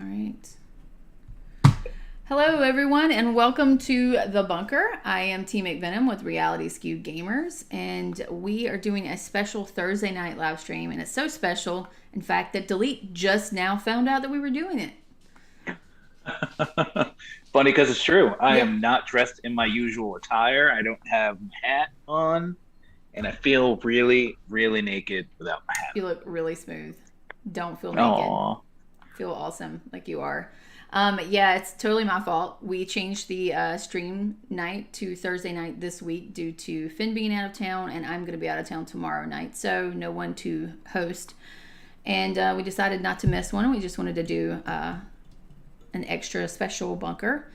All right. Hello, everyone, and welcome to The Bunker. I am T McVenom with Reality Skewed Gamers, and we are doing a special Thursday night live stream, and it's so special, in fact, that Delete just now found out that we were doing it. Funny because it's true. I Yeah. am not dressed in my usual attire. I don't have my hat on, and I feel really, really naked without my hat You look really smooth. Don't feel on. naked. Aw. Feel awesome like you are. Yeah, it's totally my fault. We changed the stream night to Thursday night this week due to Finn being out of town, and I'm going to be out of town tomorrow night, so no one to host. And we decided not to miss one. We just wanted to do an extra special bunker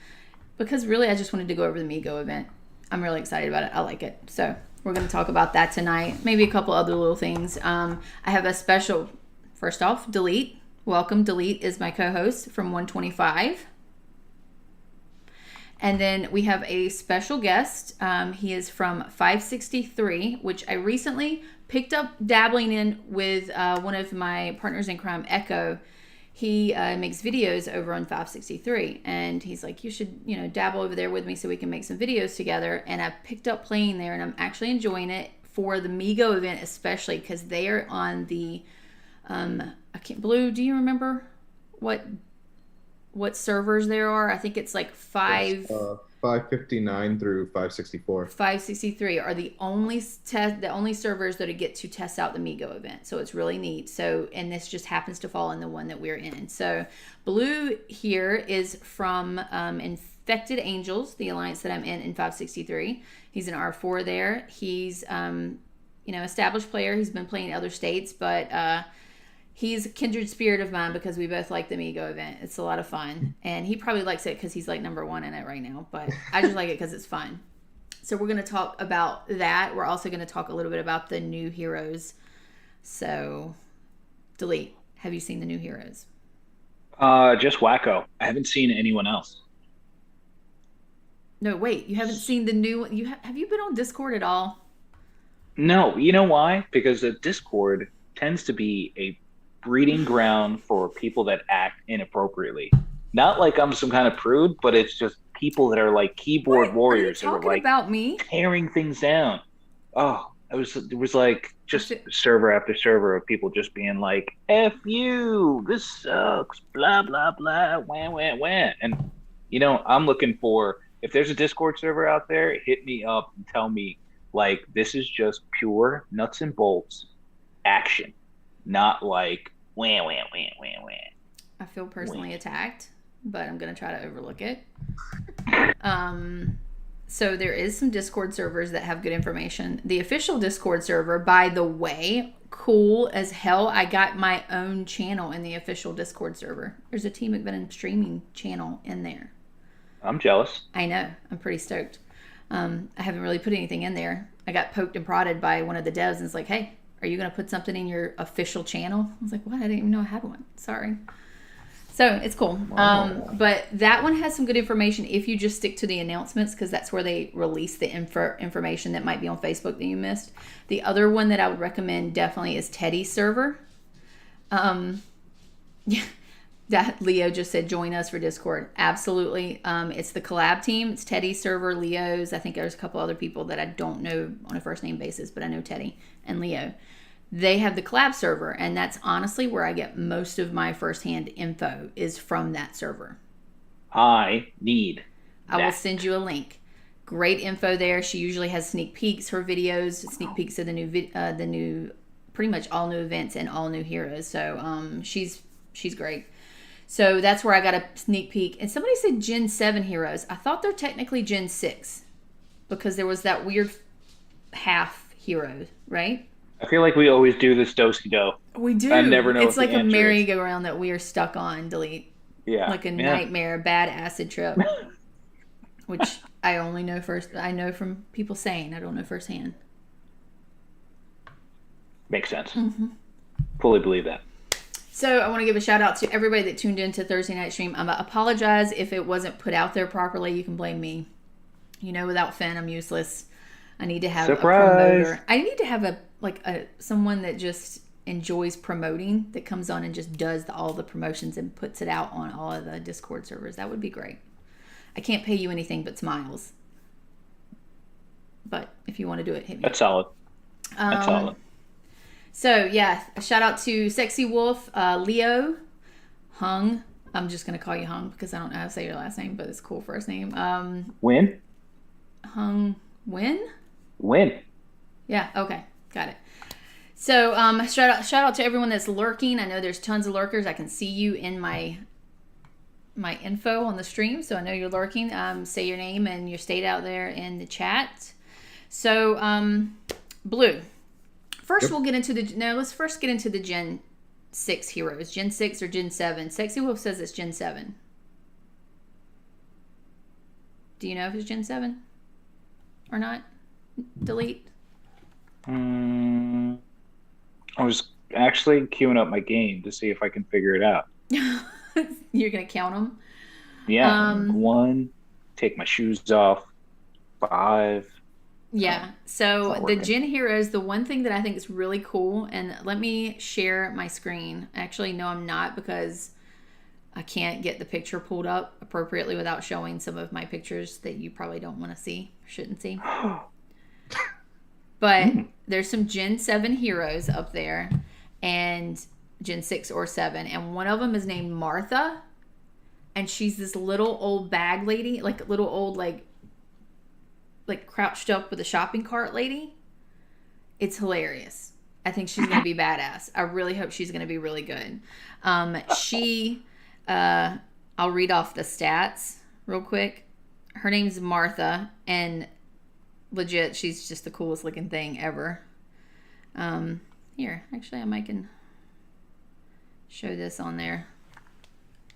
because really I just wanted to go over the Migo event. I'm really excited about it. I like it. So we're going to talk about that tonight. Maybe a couple other little things. I have a special, first off, Delete. Welcome. Delete is my co-host from 125. And then we have a special guest. He is from 563, which I recently picked up dabbling in with one of my partners in crime, Echo. He makes videos over on 563, and he's like, you should, dabble over there with me so we can make some videos together. And I picked up playing there, and I'm actually enjoying it for the Migo event, especially because they are on the Blue, do you remember what servers there are? I think it's like Yes, 559 through 564. 563 are the only servers that get to test out the Migo event. So it's really neat. So, and this just happens to fall in the one that we're in. So Blue here is from Infected Angels, the alliance that I'm in 563. He's an R4 there. He's established player. He's been playing in other states, but he's a kindred spirit of mine because we both like the Migo event. It's a lot of fun. And he probably likes it because he's like number one in it right now. But I just like it because it's fun. So we're going to talk about that. We're also going to talk a little bit about the new heroes. So, Delete, have you seen the new heroes? Just wacko. I haven't seen anyone else. No, wait. You haven't seen the new one? Have you been on Discord at all? No, you know why? Because the Discord tends to be a breeding ground for people that act inappropriately. Not like I'm some kind of prude, but it's just people that are like keyboard What? warriors Are that you are talking like about me? tearing things down. Oh, it was like just server after server of people just being like, F you, this sucks, blah blah blah, wah wah wah. And I'm looking for, if there's a Discord server out there, hit me up and tell me like this is just pure nuts and bolts action, not like wah wah wah wah wah. I feel personally Wah. attacked, but I'm going to try to overlook it. So there is some Discord servers that have good information. The official Discord server, by the way, cool as hell. I got my own channel in the official Discord server. There's a Team McVenom streaming channel in there. I'm jealous. I know. I'm pretty stoked. I haven't really put anything in there. I got poked and prodded by one of the devs and it's like, hey, are you going to put something in your official channel? I was like, what? I didn't even know I had one. Sorry. So it's cool. Wow. But that one has some good information if you just stick to the announcements because that's where they release the information that might be on Facebook that you missed. The other one that I would recommend definitely is Teddy's server. Yeah, that Leo just said join us for Discord. Absolutely. It's the collab team. It's Teddy's server, Leo's. I think there's a couple other people that I don't know on a first name basis, but I know Teddy and Leo. They have the collab server, and that's honestly where I get most of my firsthand info is from that server. I need I will that. send you a link. Great info there. She usually has sneak peeks, her videos, sneak peeks of the new, pretty much all new events and all new heroes. So she's great. So that's where I got a sneak peek. And somebody said Gen 7 heroes. I thought they're technically Gen 6 because there was that weird half hero, right? I feel like we always do this do-si-do. We do. I never know It's what like the a answer is. merry-go-round that we are stuck on, Delete. Yeah. Like a nightmare, a bad acid trip. Which I only know I know from people saying. I don't know firsthand. Makes sense. Mm-hmm. Fully believe that. So I want to give a shout out to everybody that tuned in to Thursday night stream. I apologize if it wasn't put out there properly. You can blame me. Without Finn, I'm useless. I need to have Surprise. a promoter. I need to have someone that just enjoys promoting, that comes on and just does all the promotions and puts it out on all of the Discord servers. That would be great. I can't pay you anything but smiles. But if you want to do it, hit me. That's solid. That's solid. So, yeah, a shout out to Sexy Wolf, Leo, Hung. I'm just going to call you Hung because I don't know how to say your last name, but it's a cool first name. Win? Hung Win? Win. Yeah, okay. Got it. So, shout out to everyone that's lurking. I know there's tons of lurkers. I can see you in my info on the stream, so I know you're lurking. Say your name and your state out there in the chat. So, Blue. First, we'll get into let's first get into the Gen 6 heroes. Gen 6 or Gen 7? Sexy Wolf says it's Gen 7. Do you know if it's Gen 7 or not? Delete. I was actually queuing up my game to see if I can figure it out. You're going to count them? Yeah. 1, take my shoes off. 5. Yeah. So the Gen heroes, the one thing that I think is really cool, and let me share my screen. Actually, no, I'm not, because I can't get the picture pulled up appropriately without showing some of my pictures that you probably don't want to see, shouldn't see. But there's some Gen 7 heroes up there, and Gen 6 or 7, and one of them is named Martha, and she's this little old bag lady, like little old like crouched up with a shopping cart lady. It's hilarious. I think she's going to be badass. I really hope she's going to be really good. I'll read off the stats real quick. Her name's Martha, and legit, she's just the coolest looking thing ever. Here, actually, I might can show this on there.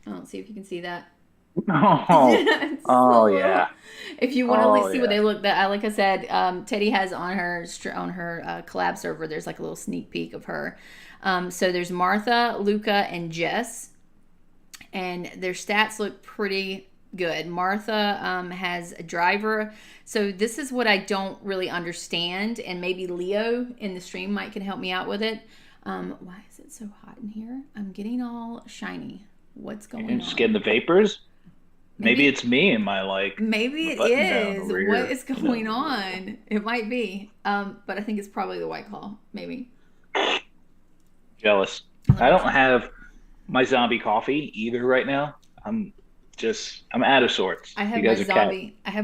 Let's see if you can see that. Oh, yeah. If you want to see what they look, like I said, Teddy has on her collab server. There's like a little sneak peek of her. So there's Martha, Luca, and Jess, and their stats look pretty good. Martha has a driver. So this is what I don't really understand, and maybe Leo in the stream can help me out with it. Why is it so hot in here? I'm getting all shiny. What's going on? Just getting the vapors. Maybe it's me and my Maybe it is. What is going on? It might be. But I think it's probably the White Claw. Maybe. Jealous. I don't have my zombie coffee either right now. I'm out of sorts. I have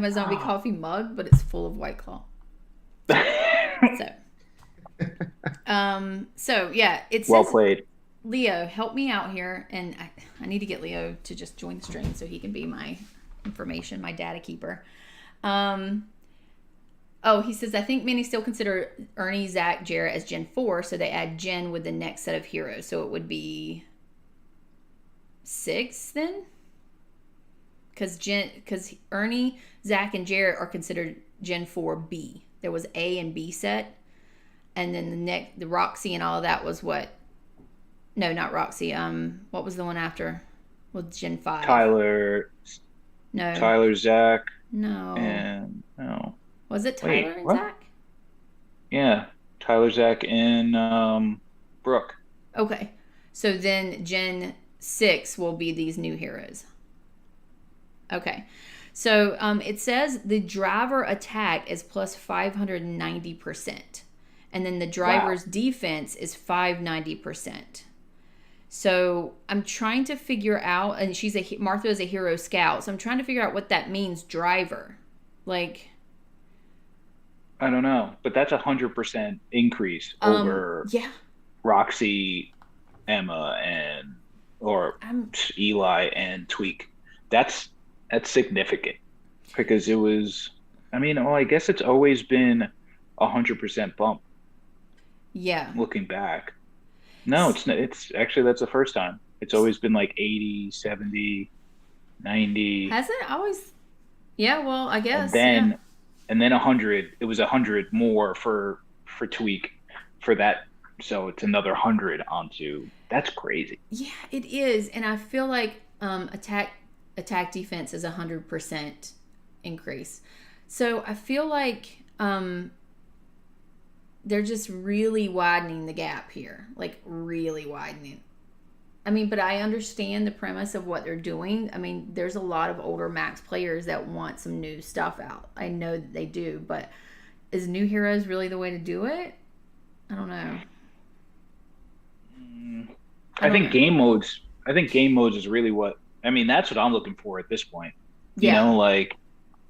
my zombie coffee mug, but it's full of White Claw. So yeah, it says, well played. Leo, help me out here, and I need to get Leo to just join the stream so he can be my information, my data keeper. He says, I think many still consider Ernie, Zach, Jarrett as Gen 4, so they add Gen with the next set of heroes. So it would be 6 then? Because Ernie, Zach, and Jarrett are considered Gen 4B. There was A and B set, and then the Roxy and all of that was what? No, not Roxy. What was the one after? With Gen 5? Tyler. No. Tyler, Zach. No. And no. Was it Tyler and Zach? Yeah, Tyler, Zach, and Brooke. Okay, so then Gen 6 will be these new heroes. Okay, so it says the driver attack is plus 590%, and then the driver's defense is 590%. So I'm trying to figure out, and Martha is a hero scout, so I'm trying to figure out what that means, driver. Like, I don't know, but that's 100% increase over Roxy, Emma, or Eli and Tweak. That's significant, because it was, I guess it's always been 100% bump. Yeah. Looking back. No, it's actually, that's the first time. It's always been like 80, 70, 90. Has it always? Yeah, well, I guess. And then 100. It was 100 more for Tweak for that. So it's another 100 onto. That's crazy. Yeah, it is. And I feel like attack defense is 100% increase. So I feel like they're just really widening the gap here, like really widening. I mean, but I understand the premise of what they're doing. I mean, there's a lot of older Max players that want some new stuff out. I know that they do, but is new heroes really the way to do it? I don't know. I think game modes. I think game modes is really what. I mean, that's what I'm looking for at this point. You know, like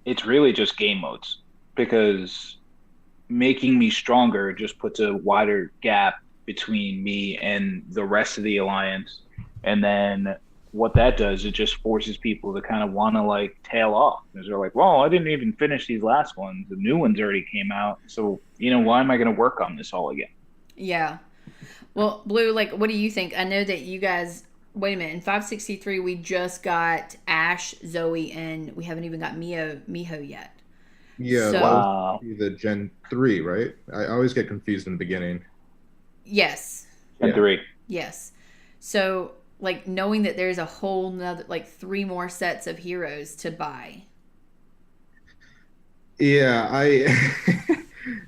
it's really just game modes, because making me stronger just puts a wider gap between me and the rest of the alliance. And then what that does, it just forces people to kind of want to like tail off, because they're like, well, I didn't even finish these last ones. The new ones already came out. So, you know, why am I going to work on this all again? Yeah. Well, Blue, like, what do you think? I know that you guys, wait a minute, in 563, we just got Ash, Zoe, and we haven't even got Miho yet. Yeah, So, wow. The Gen 3, right? I always get confused in the beginning. Yes. Gen 3. Yes. So, like, knowing that there's a whole nother, like, 3 more sets of heroes to buy. Yeah,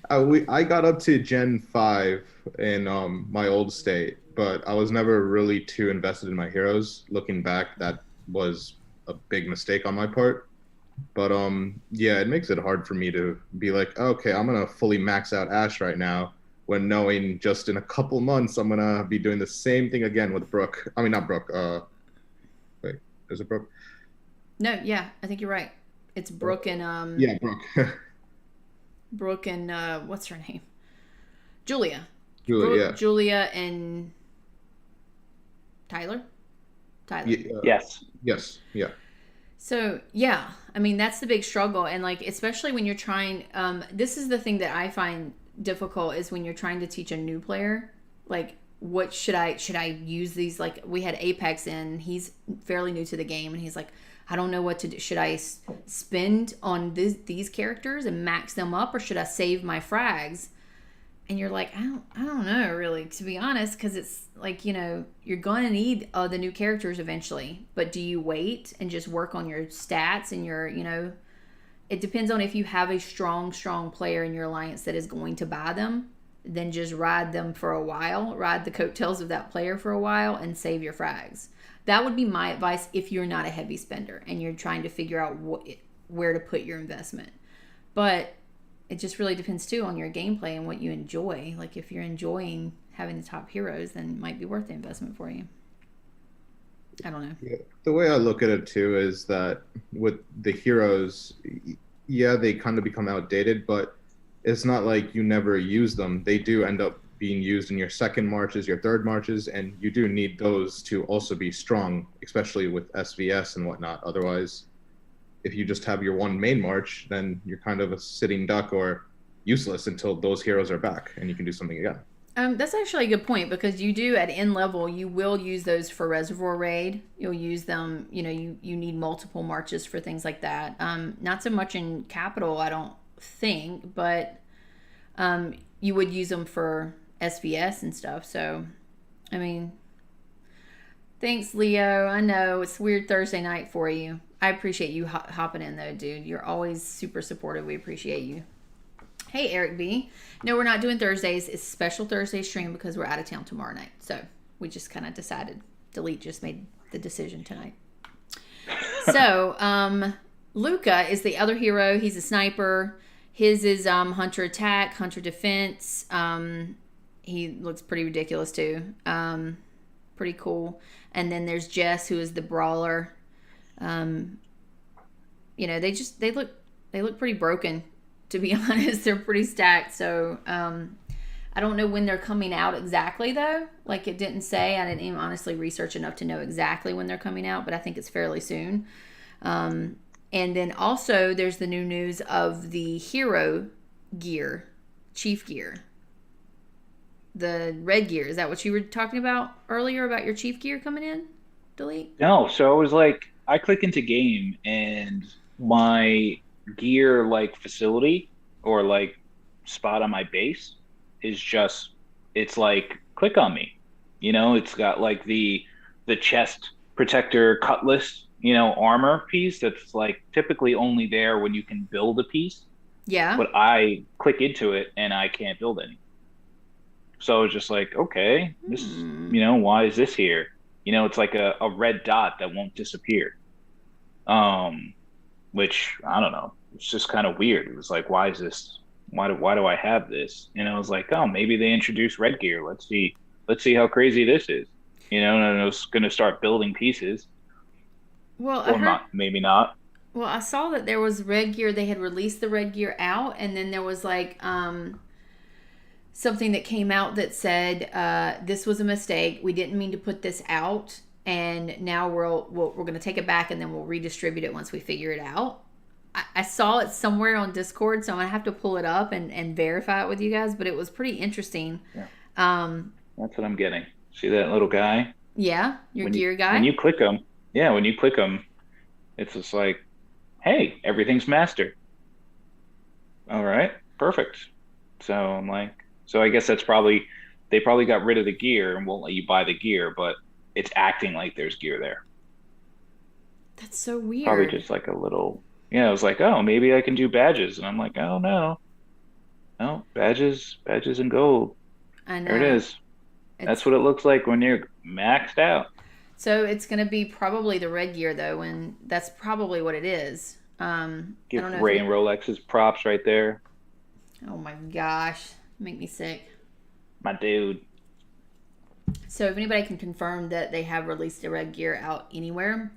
I got up to Gen 5 in my old state, but I was never really too invested in my heroes. Looking back, that was a big mistake on my part. But yeah, it makes it hard for me to be like, okay, I'm gonna fully max out Ash right now, when knowing just in a couple months I'm gonna be doing the same thing again with Brooke. I mean, not Brooke. Wait, is it Brooke? No, yeah, I think you're right. It's Brooke and yeah, Brooke. Brooke and what's her name? Julia. Julia, yeah. Julia and Tyler. Yes. Yes. Yeah. So, yeah, I mean, that's the big struggle. And, like, especially when you're trying, this is the thing that I find difficult, is when you're trying to teach a new player, like, what should I use these? Like, we had Apex in, he's fairly new to the game, and he's like, I don't know what to do. Should I spend on these characters and max them up, or should I save my frags? And you're like, I don't know, really, to be honest, because it's like, you know, you're going to need the new characters eventually. But do you wait and just work on your stats and your, you know, it depends on if you have a strong player in your alliance that is going to buy them. Then just ride them for a while, ride the coattails of that player for a while, and save your frags. That would be my advice if you're not a heavy spender and you're trying to figure out where to put your investment. But it just really depends too on your gameplay and what you enjoy. Like, if you're enjoying having the top heroes, then it might be worth the investment for you. I don't know. Yeah. The way I look at it too is that with the heroes, yeah, they kind of become outdated, but it's not like you never use them. They do end up being used in your second marches, your third marches, and you do need those to also be strong, especially with SVS and whatnot. Otherwise, if you just have your one main march, then you're kind of a sitting duck or useless until those heroes are back and you can do something again. That's actually a good point, because you do at end level, you will use those for Reservoir Raid. You'll use them, you know, you need multiple marches for things like that. Not so much in Capital, I don't think, but you would use them for SVS and stuff. So, I mean, thanks, Leo. I know it's weird Thursday night for you. I appreciate you hopping in, though, dude. You're always super supportive. We appreciate you. Hey, Eric B. No, we're not doing Thursdays. It's a special Thursday stream because we're out of town tomorrow night. So we just kind of decided. Delete just made the decision tonight. So, Luca is the other hero. He's a sniper. His is Hunter Attack, Hunter Defense. He looks pretty ridiculous, too. Pretty cool. And then there's Jess, who is the Brawler. You know, they look pretty broken, to be honest. They're pretty stacked. So I don't know when they're coming out exactly, though. Like, it didn't say. I didn't even honestly research enough to know exactly when they're coming out, but I think it's fairly soon. And then also there's the new news of the hero gear, chief gear, the red gear. Is that what you were talking about earlier about your chief gear coming in? Delete? No, so it was like, I click into game and my gear like facility or like spot on my base is just, it's like, click on me. You know, it's got like the chest protector cutlass, you know, armor piece that's like typically only there when you can build a piece. Yeah. But I click into it and I can't build any. So I was just like, okay, this, why is this here? It's like a red dot that won't disappear. Um, which I don't know. It's just kind of weird. It was like, why is this? Why do I have this? And I was like, oh, maybe they introduced red gear. Let's see how crazy this is. And I was gonna start building pieces, Well, I or heard. not, maybe not. Well, I saw that there was red gear. They had released the red gear out, and then there was like something that came out that said this was a mistake. We didn't mean to put this out, and now we're going to take it back, and then we'll redistribute it once we figure it out. I saw it somewhere on Discord, so I'm gonna have to pull it up and verify it with you guys. But it was pretty interesting. Yeah. Um, That's what I'm getting. See that little guy? yeah, your gear guy. When you click him, it's just like, hey, everything's mastered. All right, perfect. So I'm like, so I guess they probably got rid of the gear and won't let you buy the gear, but it's acting like there's gear there. That's so weird. Probably just like a little, I was like, oh, maybe I can do badges. And I'm like, oh, no, badges and gold. I know. There it is. That's what it looks like when you're maxed out. So it's going to be probably the red gear, though, and that's probably what it is. Give I don't know Ray and Rolex's props right there. Oh, my gosh. Make me sick. My dude. So if anybody can confirm that they have released the red gear out anywhere,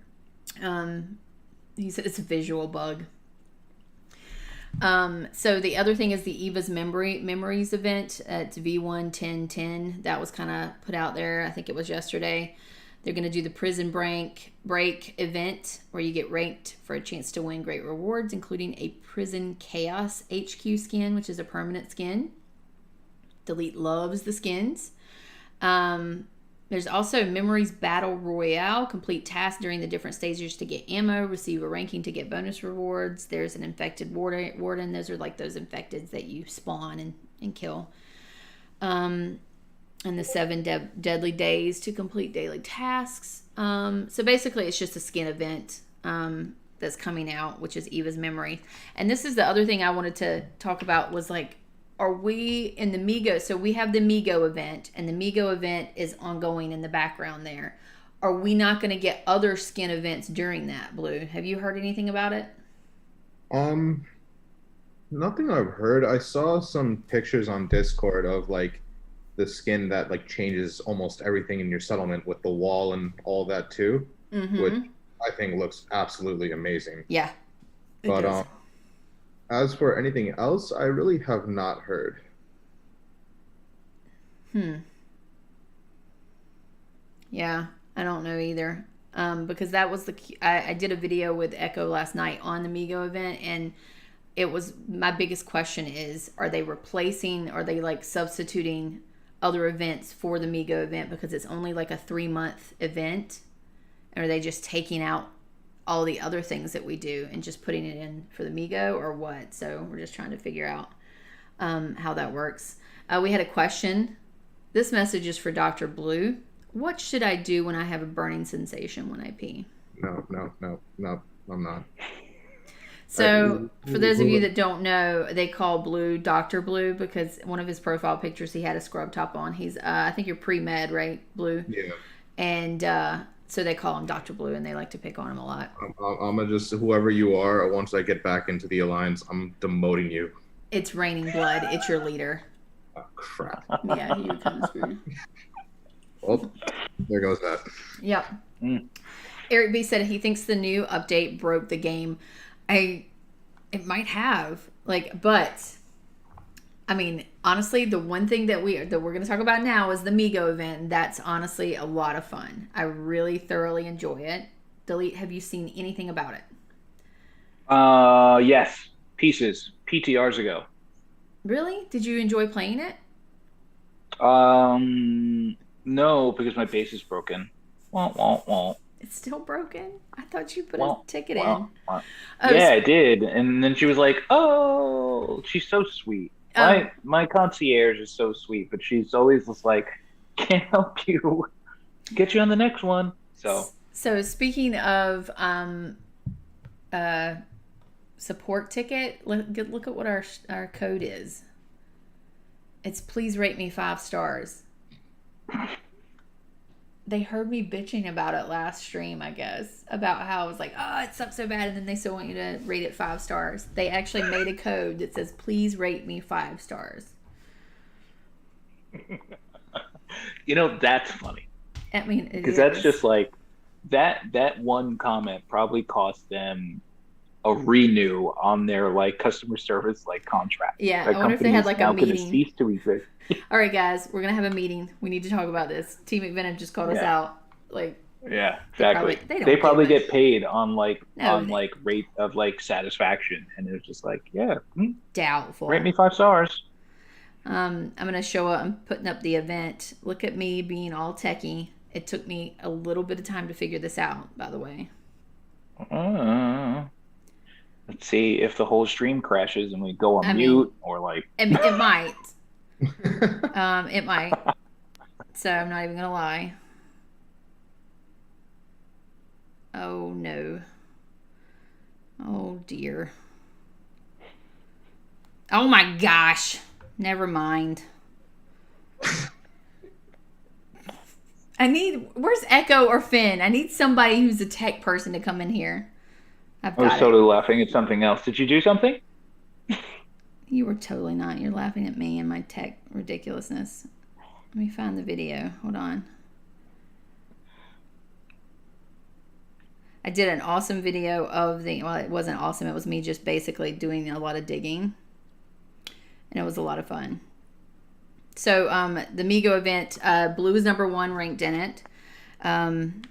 he said it's a visual bug. So the other thing is the Eva's Memories event at V1-10-10. That was kind of put out there. I think it was yesterday. They're going to do the Prison Break event where you get ranked for a chance to win great rewards, including a Prison Chaos HQ skin, which is a permanent skin. Delete loves the skins. There's also Memories Battle Royale. Complete tasks during the different stages to get ammo. Receive a ranking to get bonus rewards. There's an infected warden. Those are like those infecteds that you spawn and kill. And the 7 deadly days to complete daily tasks. So basically it's just a skin event that's coming out, which is Eva's Memory. And this is the other thing I wanted to talk about was like, are we in the Migo? So we have the Migo event, and the Migo event is ongoing in the background there. Are we not going to get other skin events during that, Blue? Have you heard anything about it? Nothing I've heard. I saw some pictures on Discord of like the skin that like changes almost everything in your settlement with the wall and all that too, which I think looks absolutely amazing. Yeah. But as for anything else, I really have not heard. Yeah, I don't know either. Because that was I did a video with Echo last night on the Migo event, and it was my biggest question is, are they like substituting other events for the Migo event because it's only like a 3-month event? And are they just taking out all the other things that we do and just putting it in for the Migo or what? So we're just trying to figure out how that works. We had a question. This message is for Dr. Blue. What should I do when I have a burning sensation when I pee? No, I'm not. So for those of you that don't know, they call Blue Dr. Blue because one of his profile pictures, he had a scrub top on. He's, I think you're pre-med, right, Blue? Yeah. And so they call him Dr. Blue, and they like to pick on him a lot. I'm gonna just, whoever you are, once I get back into the Alliance, I'm demoting you. It's raining blood. It's your leader. Oh, crap. Yeah, you kind of screwed. Well, there goes that. Yep. Eric B said he thinks the new update broke the game. It might have, but I mean, honestly, the one thing that we're going to talk about now is the Migo event. That's honestly a lot of fun. I really thoroughly enjoy it. Delete, have you seen anything about it? Yes, pieces, PTRs ago. Really? Did you enjoy playing it? No, because my base is broken. Wah. It's still broken? I thought you put a ticket in. Yeah, I did. And then she was like, oh, she's so sweet. My concierge is so sweet, but she's always just like, can't help you. Get you on the next one. So speaking of support ticket, look at what our code is. It's please rate me 5 stars. They heard me bitching about it last stream, I guess, about how I was like, oh, it sucks so bad, and then they still want you to rate it 5 stars. They actually made a code that says, please rate me 5 stars. You know, that's funny. I mean, because that's just like that one comment probably cost them a renew on their like customer service like contract. Yeah, That I wonder if they had like a now gonna meeting. cease to exist. All right, guys, we're gonna have a meeting. We need to talk about this. Team McVenom just called us out. Like, yeah, exactly. They probably give a get paid on like No, like rate of like satisfaction, and it's just like doubtful. rate me 5 stars. I'm gonna show up. I'm putting up the event. Look at me being all techie. It took me a little bit of time to figure this out, by the way. Let's see if the whole stream crashes and we go on mute or like. It might. It might. So I'm not even gonna lie. Oh no. Oh dear. Oh my gosh. Never mind. Where's Echo or Finn? I need somebody who's a tech person to come in here. I was totally laughing at something else. Did you do something? You were totally not. You're laughing at me and my tech ridiculousness. Let me find the video. Hold on. I did an awesome video of well, it wasn't awesome. It was me just basically doing a lot of digging. And it was a lot of fun. So the Migo event, Blue is #1 ranked in it. And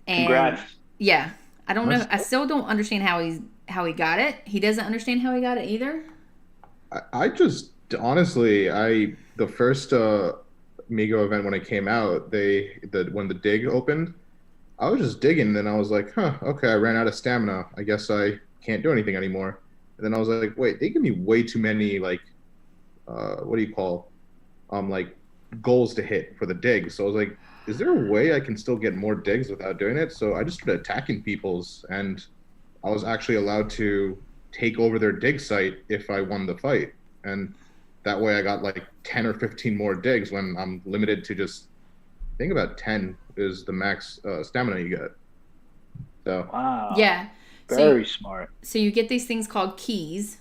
congrats. Yeah. I don't know. I still don't understand how he got it. He doesn't understand how he got it either. I just honestly, the first Migo event when it came out, when the dig opened, I was just digging, and then I was like, okay, I ran out of stamina. I guess I can't do anything anymore. And then I was like, wait, they give me way too many like what do you call like goals to hit for the dig. So I was like, is there a way I can still get more digs without doing it? So I just started attacking people's, and I was actually allowed to take over their dig site if I won the fight. And that way I got like 10 or 15 more digs when I'm limited to just, I think about 10 is the max stamina you get. So wow. Yeah. Very smart. So you get these things called keys.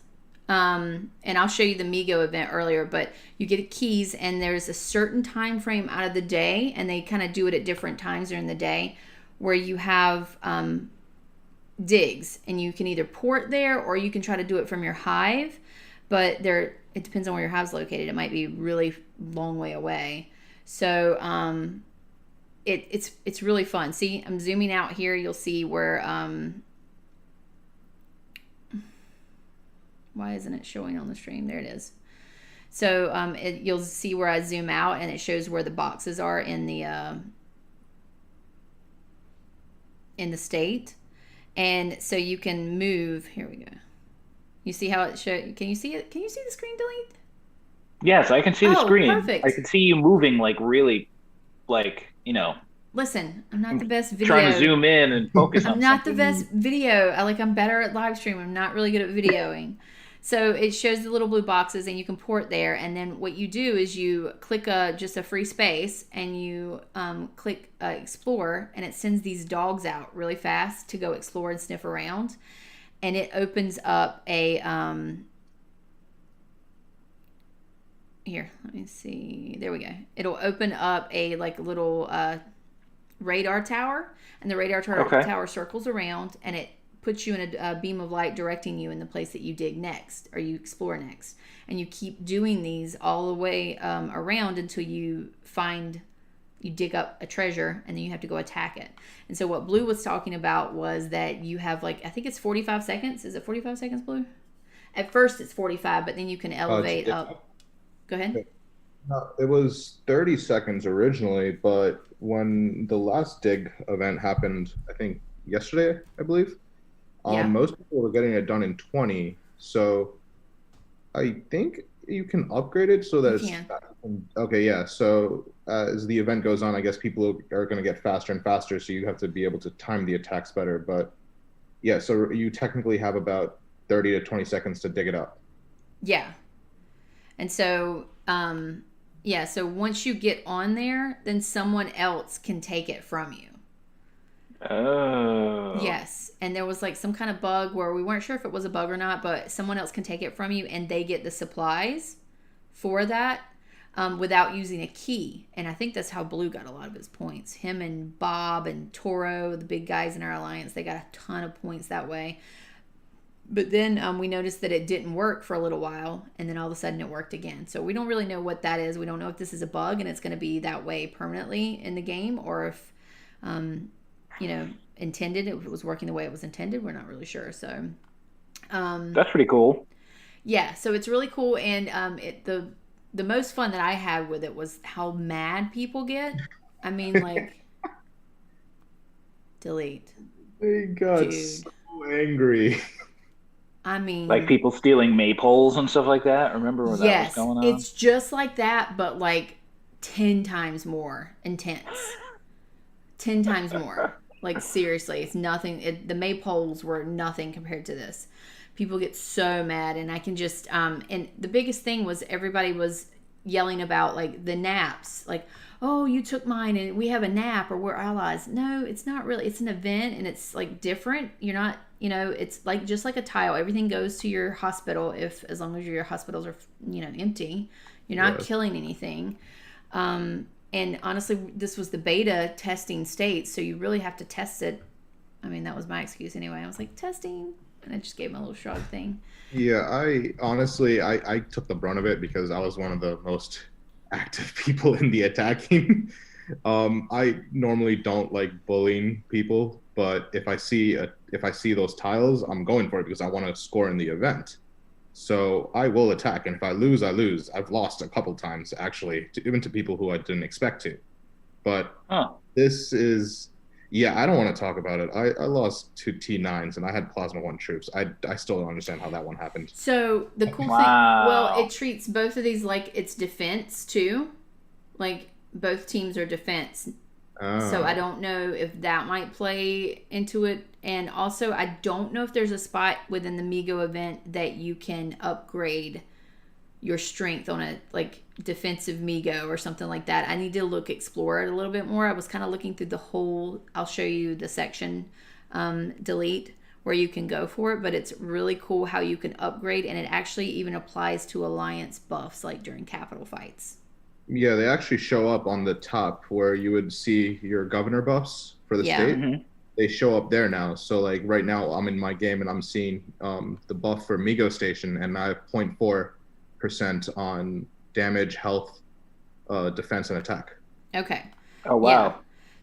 And I'll show you the Migo event earlier, but you get keys, and there's a certain time frame out of the day, and they kind of do it at different times during the day, where you have digs, and you can either port there or you can try to do it from your hive, but it depends on where your hive's located. It might be really long way away. So it's really fun. See, I'm zooming out here. You'll see where why isn't it showing on the stream? There it is. So you'll see where I zoom out, and it shows where the boxes are in the state. And so you can move. Here we go. You see how it shows? Can you see it? Can you see the screen delete? Yes, I can see the screen. Perfect. I can see you moving like really, like, Listen, I'm not the best video. Trying to zoom in and focus on I'm not something. the best video. I'm better at live stream. I'm not really good at videoing. So it shows the little blue boxes, and you can port there. And then what you do is you click just a free space, and you click explore, and it sends these dogs out really fast to go explore and sniff around. And it opens up a here, let me see. There we go. It'll open up a like little radar tower, and the radar tower circles around, and it puts you in a beam of light directing you in the place that you dig next, or you explore next. And you keep doing these all the way around until you dig up a treasure, and then you have to go attack it. And so what Blue was talking about was that you have I think it's 45 seconds. Is it 45 seconds, Blue? At first it's 45, but then you can elevate up. Go ahead. No, it was 30 seconds originally, but when the last dig event happened, I think yesterday, I believe, most people were getting it done in 20. So I think you can upgrade it so that okay, yeah. So as the event goes on, I guess people are going to get faster and faster, so you have to be able to time the attacks better. But yeah, so you technically have about 30 to 20 seconds to dig it up. Yeah. And so yeah, so once you get on there, then someone else can take it from you. Oh. Yes, and there was like some kind of bug where we weren't sure if it was a bug or not, but someone else can take it from you and they get the supplies for that without using a key. And I think that's how Blue got a lot of his points. Him and Bob and Toro, the big guys in our alliance, they got a ton of points that way. But then we noticed that it didn't work for a little while, and then all of a sudden it worked again. So we don't really know what that is. We don't know if this is a bug and it's going to be that way permanently in the game, or if, intended, it was working the way it was intended. We're not really sure. So that's pretty cool. Yeah, so it's really cool, and the most fun that I had with it was how mad people get. I mean, like, delete. They got so angry. I mean, like people stealing maypoles and stuff like that. Remember when that was going on? It's just like that, but like 10 times more intense. 10 times more. Like, seriously, it's nothing. The maypoles were nothing compared to this. People get so mad, and I can just and the biggest thing was everybody was yelling about like the naps, like, oh, you took mine and we have a nap, or we're allies. No, it's not really. It's an event, and it's like different. You're not, it's like just like a tile. Everything goes to your hospital as long as your hospitals are empty. You're not killing anything. And honestly, this was the beta testing state, so you really have to test it. I mean, that was my excuse anyway. I was like, testing. And I just gave him a little shrug thing. Yeah, I took the brunt of it because I was one of the most active people in the attacking. I normally don't like bullying people, but if I see those tiles, I'm going for it because I want to score in the event. So I will attack, and if I lose, I lose. I've lost a couple times actually, even to people who I didn't expect to. But this is. Yeah, I don't want to talk about it. I lost 2 T9s and I had Plasma 1 troops. I still don't understand how that one happened. So the cool thing, well, it treats both of these like it's defense too. Like both teams are defense. So I don't know if that might play into it. And also, I don't know if there's a spot within the Migo event that you can upgrade your strength on a like defensive Migo or something like that. I need to explore it a little bit more. I was kind of looking through the whole, I'll show you the section, delete, where you can go for it, but it's really cool how you can upgrade, and it actually even applies to alliance buffs like during capital fights. Yeah, they actually show up on the top where you would see your governor buffs for the state. Mm-hmm. They show up there now. So like right now I'm in my game and I'm seeing the buff for Migo Station, and I have 0.4% on damage, health, defense, and attack. Okay. Oh, wow. Yeah.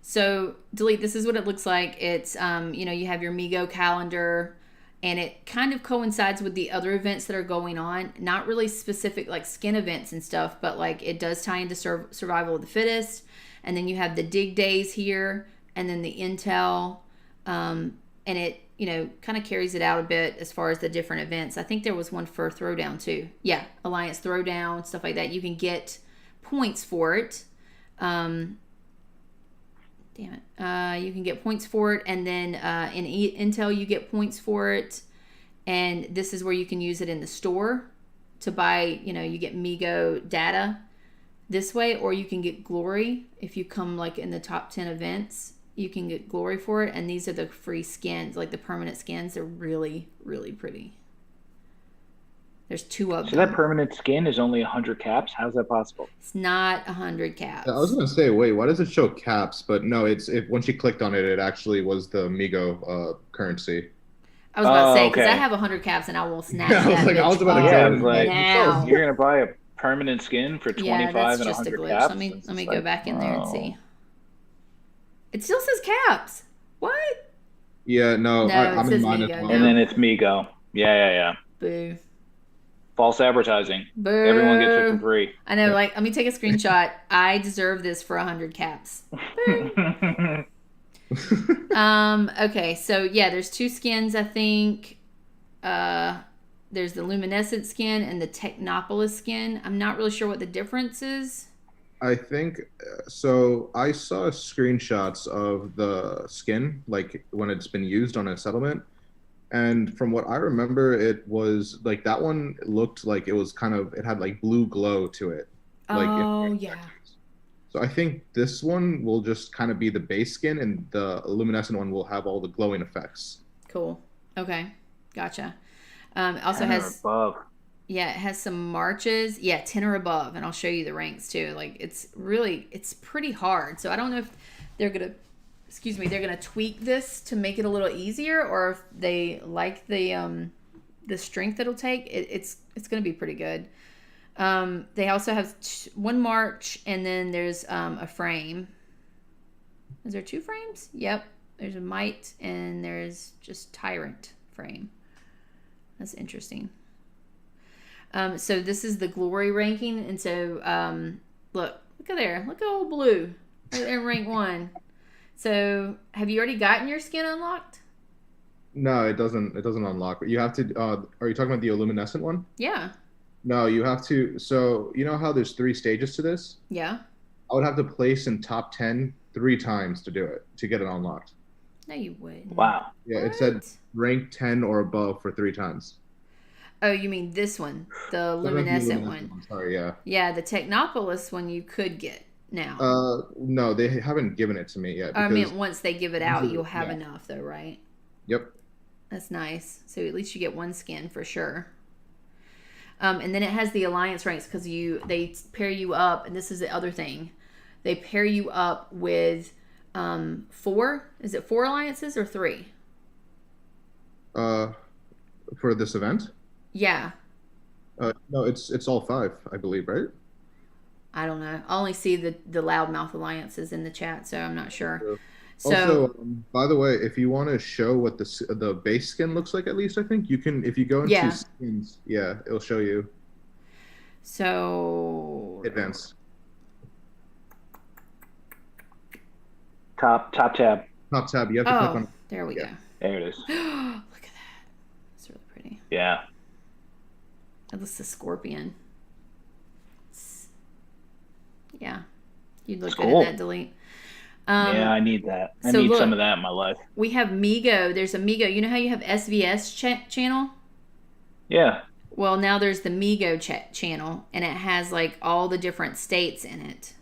So, delete, this is what it looks like. It's, you have your Migo calendar, and it kind of coincides with the other events that are going on. Not really specific, like skin events and stuff, but like it does tie into survival of the fittest. And then you have the dig days here, and then the intel, and it, kind of carries it out a bit as far as the different events. I think there was one for Throwdown too. Yeah, Alliance Throwdown, stuff like that. You can get points for it. You can get points for it, and then in Intel you get points for it. And this is where you can use it in the store to buy, you get Migo data this way, or you can get glory if you come like in the top 10 events. You can get glory for it, and these are the free skins, like the permanent skins. They're really, really pretty. There's 2 of them. So that permanent skin is only 100 caps? How's that possible? It's not 100 caps. I was going to say, wait, why does it show caps? But no, once you clicked on it, it actually was the Migo currency. I was about to say, because I have 100 caps, and I will snatch that. I was about to say, now. You're going to buy a permanent skin for 25 and 100 caps? Let me go back in there and see. It still says caps. What? Yeah, no I'm in mine as well. And then it's Migo. Yeah. Boo. False advertising. Boo. Everyone gets it for free. I know, like, let me take a screenshot. I deserve this for 100 caps. Okay, so yeah, there's 2 skins, I think. There's the Luminescent skin and the Technopolis skin. I'm not really sure what the difference is. I think so. I saw screenshots of the skin, like when it's been used on a settlement, and from what I remember, it was like that one looked like it was it had like blue glow to it, like Oh, yeah. so I think this one will just kind of be the base skin, and the luminescent one will have all the glowing effects. Cool. Okay. Gotcha. It also 10 or has, above. yeah, it has some marches. Yeah, 10 or above. And I'll show you the ranks too. Like, it's pretty hard. So I don't know if they're going to, excuse me, they're going to tweak this to make it a little easier, or if they like the strength it'll take. It's going to be pretty good. They also have one march, and then there's a frame. Is there 2 frames? Yep. There's a might, and there's just tyrant frame. That's interesting. So this is the glory ranking, and so look at there. Look at old blue right there in rank 1. So have you already gotten your skin unlocked? No, it doesn't unlock. You have to are you talking about the luminescent one? Yeah. No, you have to. So you know how there's 3 stages to this? Yeah. I would have to place in top 10 3 times to do it, to get it unlocked. No, you wouldn't. Wow. Yeah, What? it said rank 10 or above for 3 times. Oh, you mean this one, the That might be luminescent one? Sorry, yeah. Yeah, the Technopolis one you could get now. No, they haven't given it to me yet. I Because, mean, once they give it out, you'll have yeah. enough, though, right? Yep. That's nice. So at least you get 1 skin for sure. And then it has the alliance ranks because they pair you up, and this is the other thing. They pair you up with 4. Is it 4 alliances or 3? For this event? Yeah. No, it's all 5, I believe, right? I don't know. I only see the loudmouth alliances in the chat, so I'm not sure. True. So, Also, by the way, if you want to show what the base skin looks like, at least I think you can. If you go into skins, yeah, it'll show you. So Advanced. Top tab. Top tab. You have to click on. There we go. There it is. Look at that. It's really pretty. Yeah. That looks the scorpion. Yeah. You'd look good in that delete. Yeah, I need that. I so need look, some of that in my life. We have Migo. There's a Migo. You know how you have SVS channel? Yeah. Well, now there's the Migo channel, and it has like all the different states in it.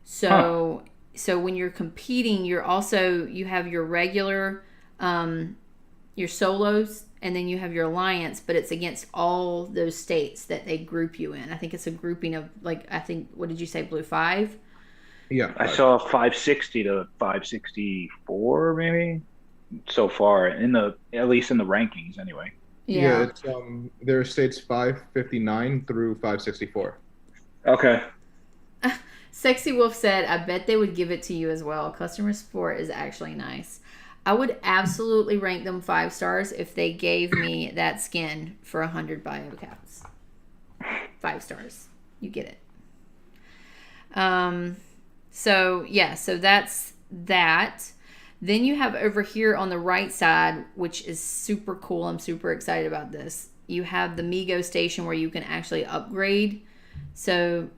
So, so when you're competing, you have your regular, your solos, and then you have your alliance, but it's against all those states that they group you in. I think it's a grouping of what did you say, Blue 5? Yeah. I saw 560 to 564 maybe so far at least in the rankings anyway. Yeah. It's there are states 559 through 564. Okay. Sexy Wolf said, I bet they would give it to you as well. Customer support is actually nice. I would absolutely rank them 5 stars if they gave me that skin for 100 biocaps. 5 stars. You get it. So that's that. Then you have over here on the right side, which is super cool. I'm super excited about this. You have the Migo station where you can actually upgrade. So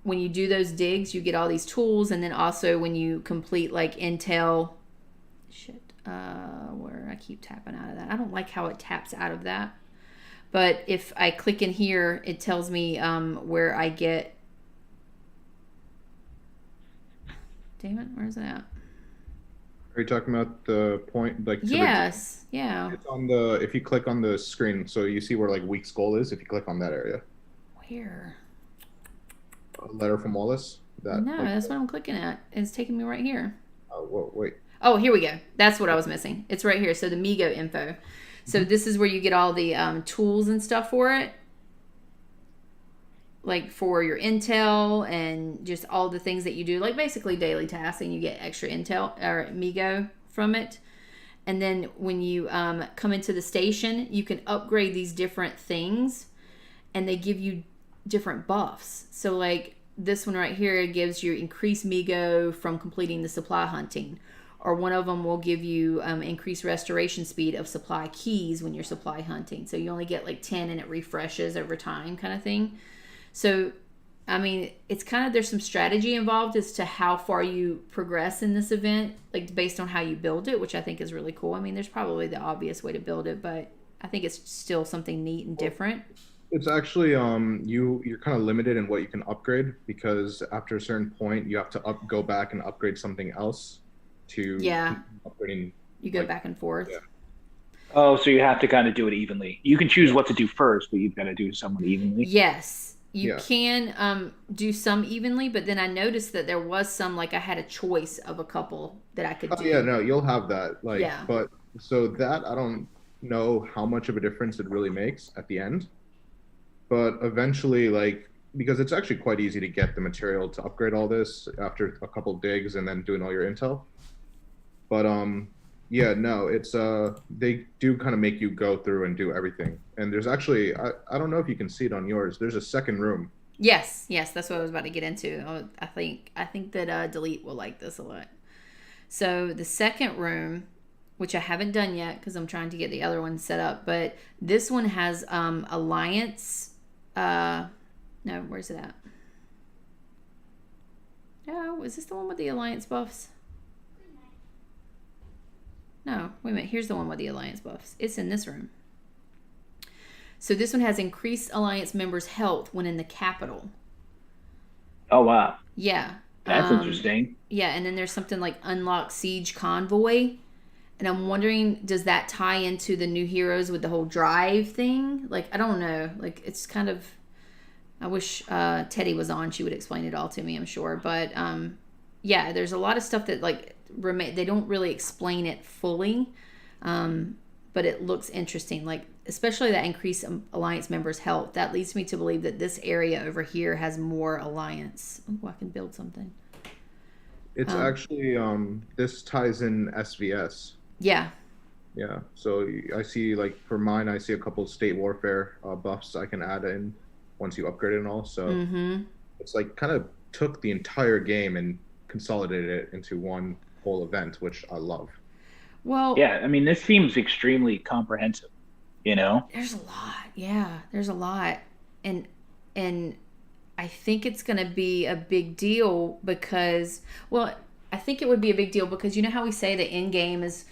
when you do those digs, you get all these tools. And then also when you complete like Intel, where I keep tapping out of that. I don't like how it taps out of that. But if I click in here, it tells me where I get. Damn it, where's it at? Are you talking about the point, like? Yes, yeah. It's on if you click on the screen, so you see where like weak skull is. If you click on that area. Where? A letter from Wallace. That's what I'm clicking at. It's taking me right here. Oh, whoa, wait. Oh, here we go. That's what I was missing. It's right here. So the Migo info. So this is where you get all the tools and stuff for it. Like for your intel and just all the things that you do, like basically daily tasks, and you get extra intel or Migo from it. And then when you come into the station, you can upgrade these different things, and they give you different buffs. So like this one right here gives you increased Migo from completing the supply hunting, or one of them will give you increased restoration speed of supply keys when you're supply hunting. So you only get like 10 and it refreshes over time kind of thing. So, I mean, it's kind of, there's some strategy involved as to how far you progress in this event, like based on how you build it, which I think is really cool. I mean, there's probably the obvious way to build it, but I think it's still something neat and different. It's actually you're kind of limited in what you can upgrade because after a certain point you have to go back and upgrade something else to Yeah, keep upgrading. you go Like, back and forth. yeah. Oh, so you have to kind of do it evenly. You can choose what to do first, but you've got to do somewhat evenly. Yes, you Yeah. can do some evenly, but then I noticed that there was some, like I had a choice of a couple that I could Oh do. yeah, no, you'll have that. Like, Yeah. but so that I don't know how much of a difference it really makes at the end. But eventually, like, because it's actually quite easy to get the material to upgrade all this after a couple digs and then doing all your intel. But yeah, no, it's they do kind of make you go through and do everything. And there's actually I don't know if you can see it on yours. There's a second room. Yes, yes, that's what I was about to get into. I think that Delete will like this a lot. So the second room, which I haven't done yet because I'm trying to get the other one set up, but this one has Alliance. No, where's it at? No, is this the one with the Alliance buffs? No, wait a minute. Here's the one with the Alliance buffs. It's in this room. So this one has increased Alliance members' health when in the capital. Oh wow, Yeah. that's interesting. Yeah, and then there's something like Unlock Siege Convoy. And I'm wondering, does that tie into the new heroes with the whole drive thing? Like, I don't know. Like, it's kind of... I wish Teddy was on. She would explain it all to me, I'm sure. But, yeah, there's a lot of stuff that, like, they don't really explain it fully. But it looks interesting. Like, especially that increased Alliance members' health. That leads me to believe that this area over here has more Alliance. Oh, I can build something. It's actually this ties in SVS. Yeah. Yeah. So I see like for mine, I see a couple of state warfare buffs I can add in once you upgrade it and all. So it's like kind of took the entire game and consolidated it into one whole event, which I love. Well, Yeah, I mean, this seems extremely comprehensive. You know, there's a lot. Yeah, there's a lot. And I think it's going to be a big deal because, well, I think it would be a big deal because you know how we say the end game is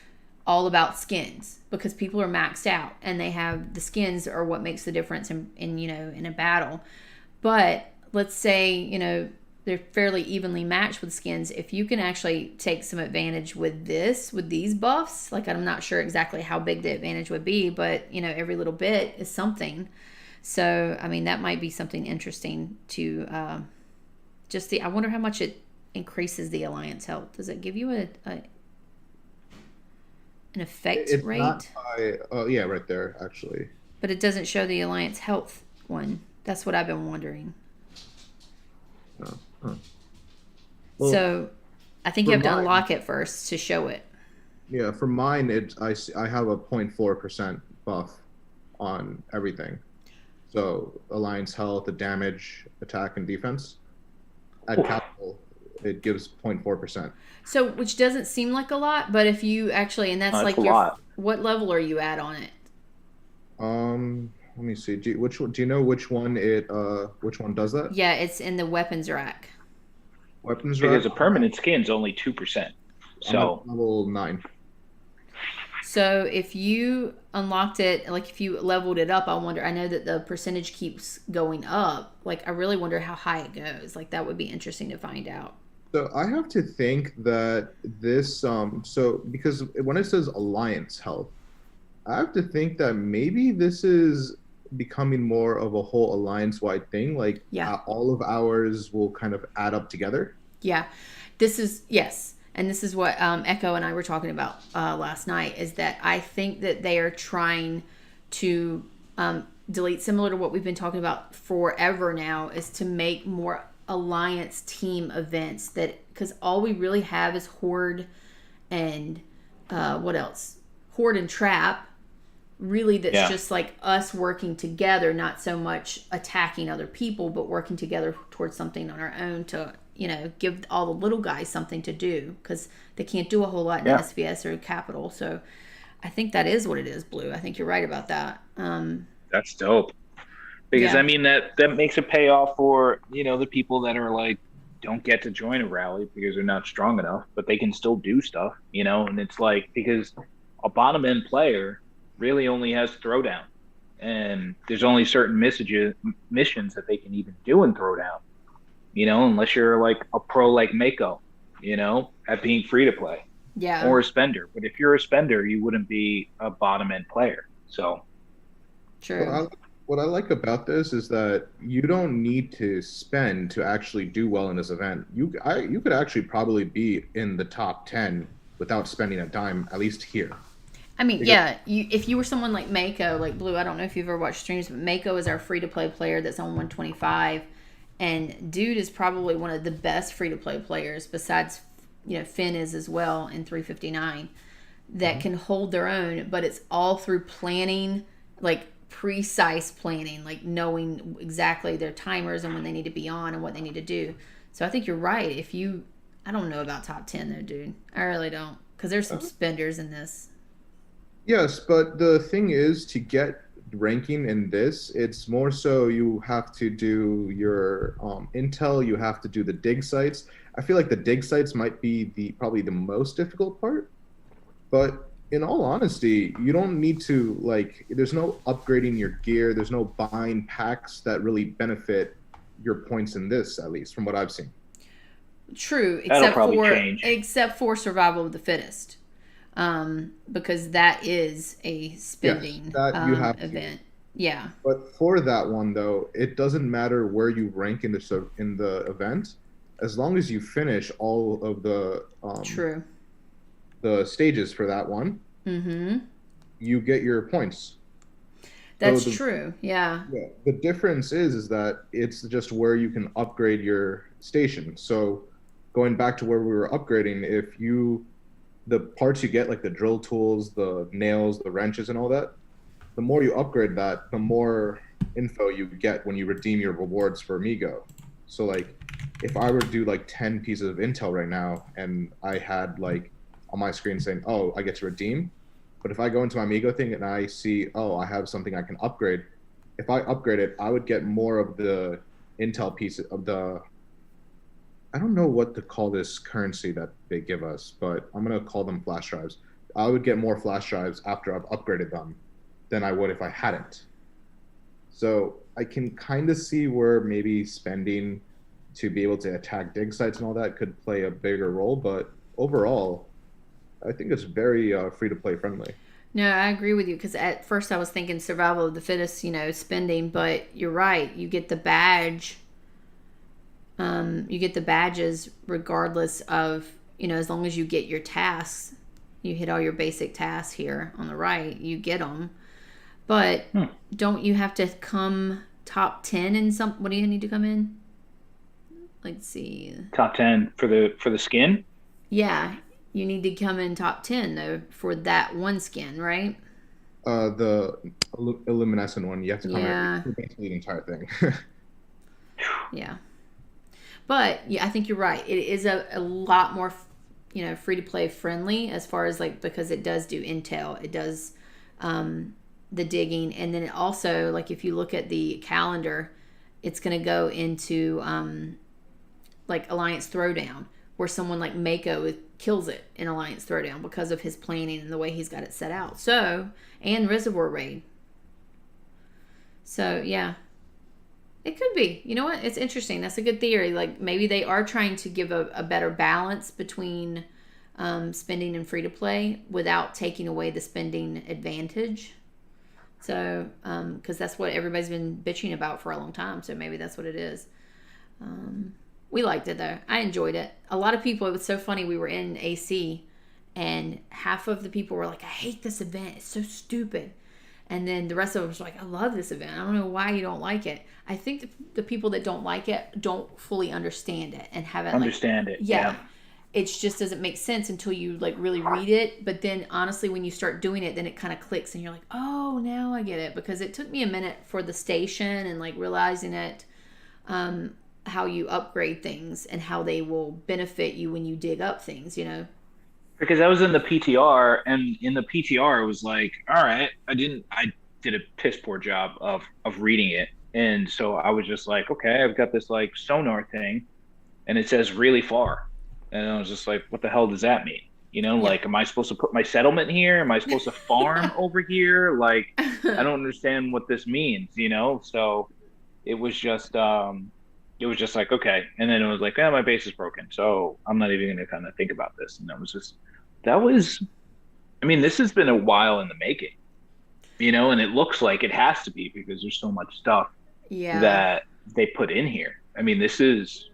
all about skins because people are maxed out and they have the skins are what makes the difference in you know, in a battle. But let's say, you know, they're fairly evenly matched with skins. If you can actually take some advantage with these buffs, like I'm not sure exactly how big the advantage would be, but you know, every little bit is something. So, I mean, that might be something interesting to just see. I wonder how much it increases the Alliance health. Does it give you an effect It's rate? not by, oh yeah, right there actually. But it doesn't show the Alliance health one. That's what I've been wondering. Oh, huh. Well, So, I think you have to unlock it first to show it. yeah, for mine, I have a 0.4% buff on everything. So Alliance health, the damage, attack, and defense. At capital, it gives 0.4%. So, which doesn't seem like a lot, but if you actually, and that's That's like a lot. what level are you at on it? Let me see. Do you know which one does that? Yeah, it's in the weapons rack. Weapons rack. because a permanent skin's only 2%. So level 9. So if you unlocked it, like if you leveled it up, I know that the percentage keeps going up. Like I really wonder how high it goes. Like that would be interesting to find out. So I have to think that this so because when it says Alliance health, I have to think that maybe this is becoming more of a whole alliance-wide thing. Like all of ours will kind of add up together. Yeah, yes. And this is what Echo and I were talking about last night, is that I think that they are trying to delete, similar to what we've been talking about forever now, is to make more alliance team events, that because all we really have is Horde and what else? Horde and Trap. Really, that's just like us working together, not so much attacking other people, but working together towards something on our own to, you know, give all the little guys something to do, because they can't do a whole lot in SVS or Capital. So I think that is what it is, Blue. I think you're right about that. that's dope. Because I mean that makes a payoff for, you know, the people that are like don't get to join a rally because they're not strong enough, but they can still do stuff, you know. And it's like, because a bottom end player really only has throwdown, and there's only certain missions that they can even do in Throwdown. Unless you're like a pro like Mako, at being free to play, Yeah. or a spender. But if you're a spender, you wouldn't be a bottom end player. So True. What I like about this is that you don't need to spend to actually do well in this event. You could actually probably be in the top 10 without spending a dime, at least here. I mean, yeah, if you were someone like Mako, like Blue, I don't know if you've ever watched streams, but Mako is our free-to-play player that's on 125, and dude is probably one of the best free-to-play players, besides, Finn is as well in 359, that can hold their own, but it's all through planning, like precise planning, like knowing exactly their timers and when they need to be on and what they need to do. So I think you're right. I don't know about top 10 though, dude. I really don't, because there's some spenders in this. Yes, but the thing is, to get ranking in this, it's more so you have to do your intel, you have to do the dig sites. I feel like the dig sites might be probably the most difficult part, but in all honesty, you don't need to, like, there's no upgrading your gear, there's no buying packs that really benefit your points in this, at least from what I've seen. True, change. except for survival of the fittest. Because that is a spending you have event. Yeah. But for that one though, it doesn't matter where you rank in the event, as long as you finish all of the True. the stages for that one. Mm-hmm. You get your points. That's true. Yeah. Yeah. The difference is that it's just where you can upgrade your station. So going back to where we were upgrading, the parts you get, like the drill tools, the nails, the wrenches, and all that, the more you upgrade that, the more info you get when you redeem your rewards for Amigo. So, like, if I were to do, like, 10 pieces of intel right now, and I had, like, on my screen saying, oh, I get to redeem, but if I go into my Amigo thing and I see, oh, I have something I can upgrade, if I upgrade it, I would get more of the intel pieces of I don't know what to call this currency that they give us, but I'm going to call them flash drives. I would get more flash drives after I've upgraded them than I would if I hadn't. So I can kind of see where maybe spending to be able to attack dig sites and all that could play a bigger role, but overall, I think it's very free-to-play friendly. No, I agree with you, because at first I was thinking survival of the fittest, spending, but you're right. You get the badge. You get the badges regardless of, as long as you get your tasks, you hit all your basic tasks here on the right, you get them. But don't you have to come top 10 in what do you need to come in? Let's see. Top 10 for the skin? Yeah, you need to come in top 10 though for that one skin, right? The luminescent one, you have to come in for basically the entire thing. Yeah. But yeah, I think you're right. It is a lot more, free to play friendly as far as because it does do intel. It does the digging, and then it also, like, if you look at the calendar, it's going to go into Alliance Throwdown, where someone like Mako kills it in Alliance Throwdown because of his planning and the way he's got it set out. So, and Reservoir Raid. So yeah. It could be. You know what? It's interesting. That's a good theory. Like, maybe they are trying to give a better balance between spending and free to play without taking away the spending advantage. So, because that's what everybody's been bitching about for a long time. So maybe that's what it is. We liked it though. I enjoyed it. A lot of people, it was so funny. We were in AC and half of the people were like, I hate this event. It's so stupid. And then the rest of them was like, I love this event. I don't know why you don't like it. I think the people that don't like it don't fully understand it and haven't understand it. Yeah. It just doesn't make sense until you really read it. But then honestly, when you start doing it, then it kind of clicks and you're like, oh, now I get it. Because it took me a minute for the station and realizing it, how you upgrade things and how they will benefit you when you dig up things, Because I was in the PTR, and in the PTR it was like, all right, I did a piss poor job of reading it. And so I was just like, okay, I've got this sonar thing and it says really far. And I was just like, what the hell does that mean? You know, like, am I supposed to put my settlement here? Am I supposed to farm over here? Like, I don't understand what this means, you know? So it was just like, okay. And then it was like, my base is broken. So I'm not even gonna kind of think about this. And I mean, this has been a while in the making, you know, and it looks like it has to be because there's so much stuff that they put in here. I mean, this is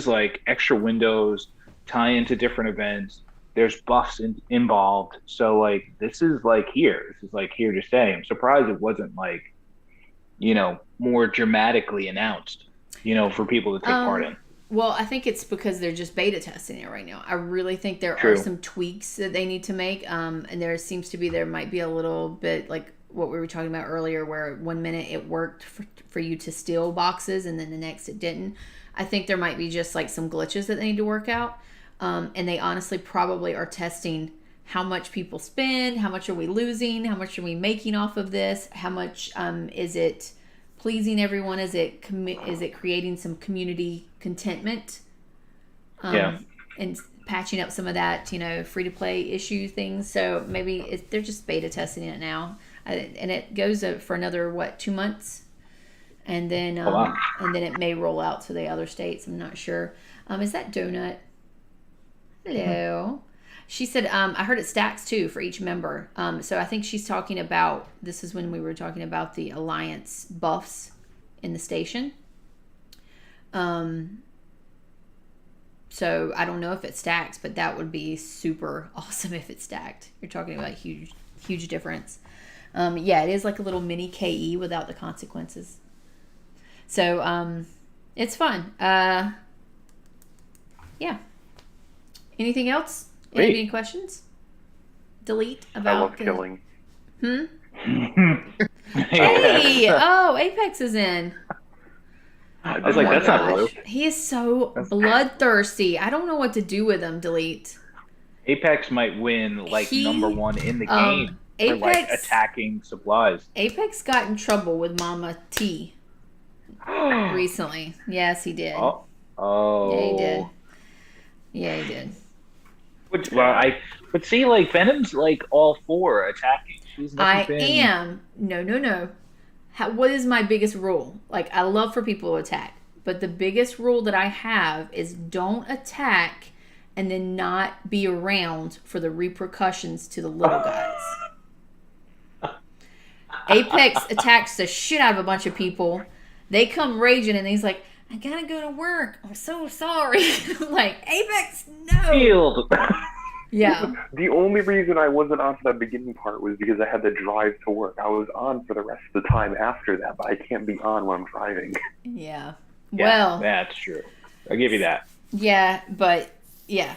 like extra windows, tie into different events. There's buffs involved. So like, this is like here to stay. I'm surprised it wasn't like, you know, more dramatically announced, you know, for people to take part in. Well, I think it's because they're just beta testing it right now. I really think there are some tweaks that they need to make. And there might be a little bit like what we were talking about earlier, where 1 minute it worked for you to steal boxes and then the next it didn't. I think there might be just like some glitches that they need to work out. And they honestly probably are testing how much people spend, how much are we losing, how much are we making off of this, how much is it pleasing everyone, is it creating some community contentment, and patching up some of that, you know, free to play issue things. So maybe they're just beta testing it now, and it goes for another 2 months, and then it may roll out to the other states. I'm not sure. Is that Donut? Hello. She said, I heard it stacks too for each member. So I think she's talking about, this is when we were talking about the alliance buffs in the station. So I don't know if it stacks, but that would be super awesome if it stacked. You're talking about huge, huge difference. Yeah, it is like a little mini KE without the consequences. So it's fun. Yeah. Anything else? Any questions? Delete about. I love killing. Hey! Oh, Apex is in. I was like, that's not blue. He is so bloodthirsty. I don't know what to do with him. Delete. Apex might win like number 1 in the game for like attacking supplies. Apex got in trouble with Mama T recently. Yes, he did. Oh. Yeah, he did. Yeah, he did. But see, like, Venom's like all for attacking. No. What is my biggest rule? Like, I love for people to attack, but the biggest rule that I have is don't attack and then not be around for the repercussions to the little guys. Apex attacks the shit out of a bunch of people. They come raging and he's like, I gotta go to work. I'm so sorry. Like, Apex, no. Healed. Yeah. The only reason I wasn't on for that beginning part was because I had to drive to work. I was on for the rest of the time after that, but I can't be on when I'm driving. Yeah. Well, that's true. I'll give you that. Yeah, but yeah.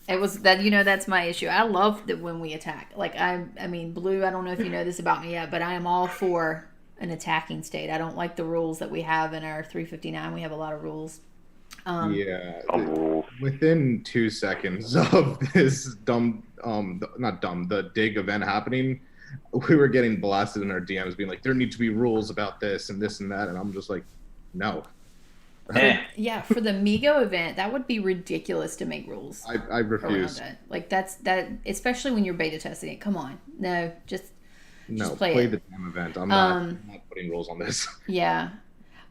It was that, you know, that's my issue. I love that when we attack. Like, I mean, Blue, I don't know if you know this about me yet, but I am all for an attacking state. I don't like the rules that we have in our 359. We have a lot of rules. Within 2 seconds of this the dig event happening, we were getting blasted in our DMs being like, there need to be rules about this and this and that, and I'm just like, no. Yeah, for the Migo event, that would be ridiculous to make rules. I refuse. Like, that, especially when you're beta testing it. Come on. No, just play the damn event. I'm not putting rules on this. Yeah.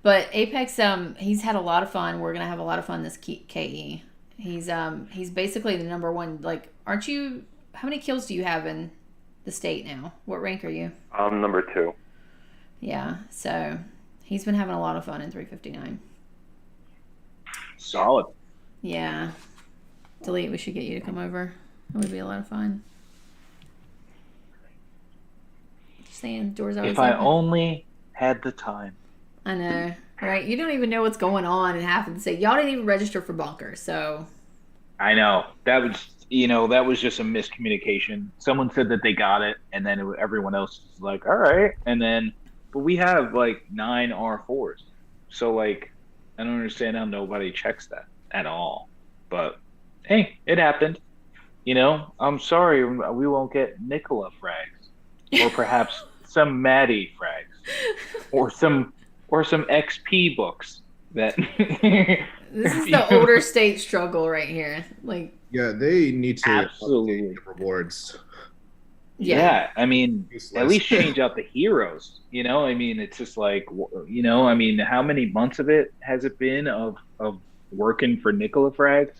But Apex, he's had a lot of fun. We're gonna have a lot of fun this KE. He's basically the number 1. Like, aren't you? How many kills do you have in the state now? What rank are you? I'm number 2. Yeah. So he's been having a lot of fun in 359. Solid. Yeah. Delete. We should get you to come over. It would be a lot of fun. Just saying, doors always open. If I only had the time. I know, right? You don't even know what's going on and have to say, y'all didn't even register for Bunker, so. I know. That was just a miscommunication. Someone said that they got it, and then everyone else was like, all right. And then, but we have like 9 R4s. So, like, I don't understand how nobody checks that at all. But, hey, it happened. You know, I'm sorry we won't get Nicola frags. Or perhaps some Maddie frags. Or some XP books that This is the older state struggle right here. Like, Yeah, they need to Absolutely. update the rewards. Yeah, I mean, Useless. at least change out the heroes. I mean, it's just like, I mean, how many months of it has it been of working for Nicola Frags?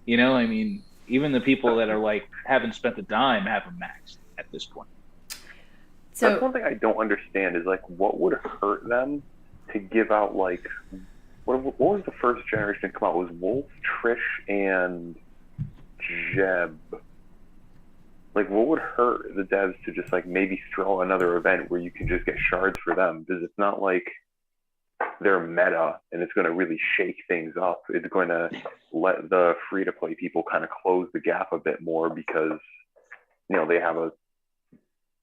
I mean, even the people that are like haven't spent a dime have them maxed at this point. That's so one thing I don't understand is like what would hurt them to give out like what was the first generation to come out? It was Wolf, Trish, and Jeb. Like, what would hurt the devs to just like maybe throw another event where you can just get shards for them? Because it's not like they're meta and it's going to really shake things up. It's going to let the free to play people kind of close the gap a bit more because they have a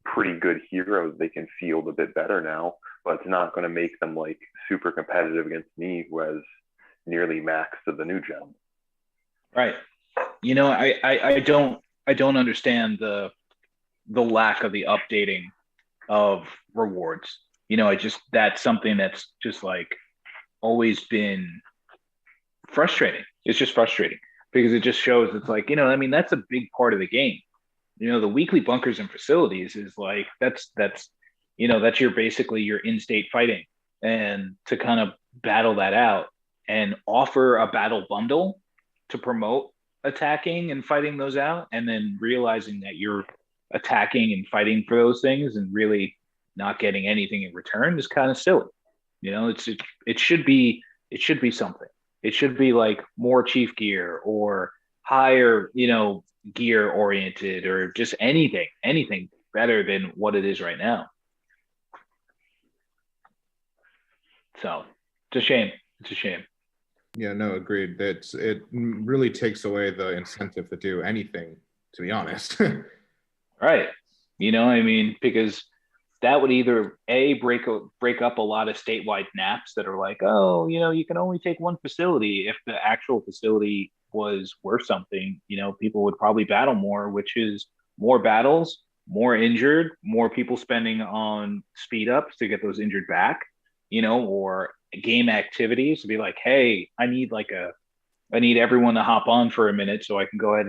pretty good hero they can field a bit better now, but it's not going to make them like super competitive against me who has nearly max to the new gen. Right. I don't understand the lack of the updating of rewards. That's something that's just like always been frustrating. It's just frustrating because it just shows it's like, I mean, that's a big part of the game. The weekly bunkers and facilities is like, that's your basically your in-state fighting, and to kind of battle that out and offer a battle bundle to promote attacking and fighting those out, and then realizing that you're attacking and fighting for those things and really not getting anything in return is kind of silly. It should be something. It should be like more chief gear or higher, gear oriented, or just anything better than what it is right now. So it's a shame. Yeah, no, agreed. It really takes away the incentive to do anything, to be honest. Right. I mean, because that would either break up a lot of statewide naps that are like, oh, you can only take one facility. If the actual facility was worth something, people would probably battle more, which is more battles, more injured, more people spending on speed ups to get those injured back, or game activities to be like, hey, I need everyone to hop on for a minute so I can go ahead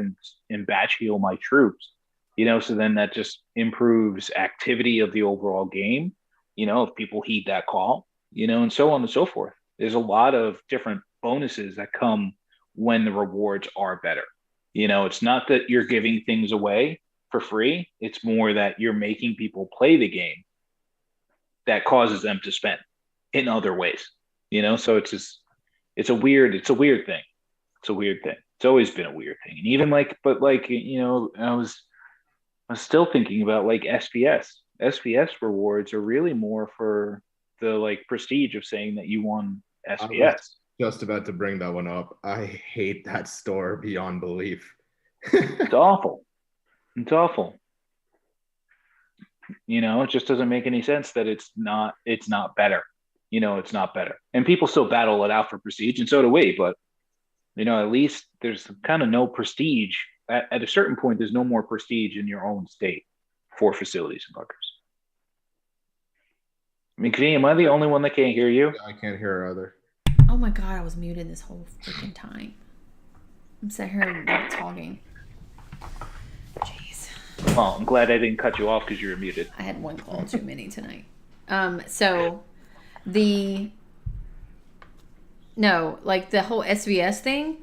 and batch heal my troops. So then that just improves activity of the overall game, if people heed that call, and so on and so forth. There's a lot of different bonuses that come when the rewards are better. It's not that you're giving things away for free. It's more that you're making people play the game that causes them to spend in other ways, so it's a weird thing. It's a weird thing. It's always been a weird thing. And even I was still thinking about like SPS. SPS rewards are really more for the like prestige of saying that you won SPS. Just about to bring that one up. I hate that store beyond belief. It's awful. It's awful. It just doesn't make any sense that it's not better. It's not better. And people still battle it out for prestige, and so do we, but at least there's kind of no prestige. At a certain point, there's no more prestige in your own state for facilities and bunkers. I mean, am I the only one that can't hear you? I can't hear her either. oh my god, I was muted this whole freaking time. I'm sitting here like talking. Jeez. Well, I'm glad I didn't cut you off because you were muted. I had one call too many tonight. So the whole SVS thing,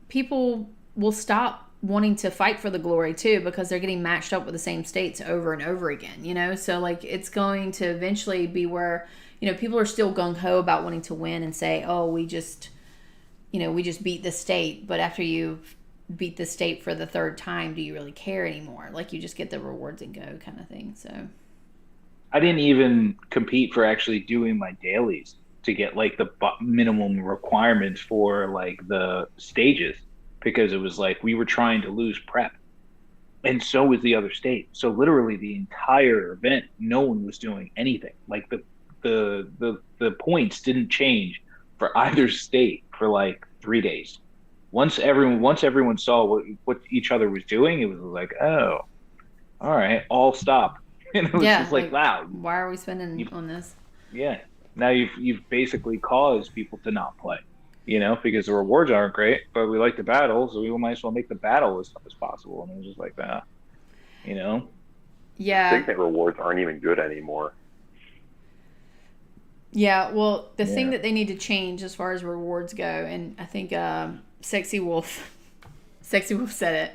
people will stop wanting to fight for the glory too because they're getting matched up with the same states over and over again, so like it's going to eventually be where people are still gung-ho about wanting to win and say, oh, we just beat the state, but after you beat the state for the third time, do you really care anymore? Like, you just get the rewards and go kind of thing. So I didn't even compete for actually doing my dailies to get like the minimum requirements for like the stages, because it was like we were trying to lose prep, and so was the other state. So literally the entire event, no one was doing anything. Like the points didn't change for either state for like 3 days. Once everyone saw what each other was doing, it was like, oh, all right, all stop. And it was just like, wow, why are we spending on this? Yeah, Now you've basically caused people to not play, because the rewards aren't great, but we like the battle, so we might as well make the battle as tough as possible. And it was just like that, Yeah. Signet rewards aren't even good anymore. Yeah, well, the thing that they need to change as far as rewards go, and I think Sexy Wolf said it,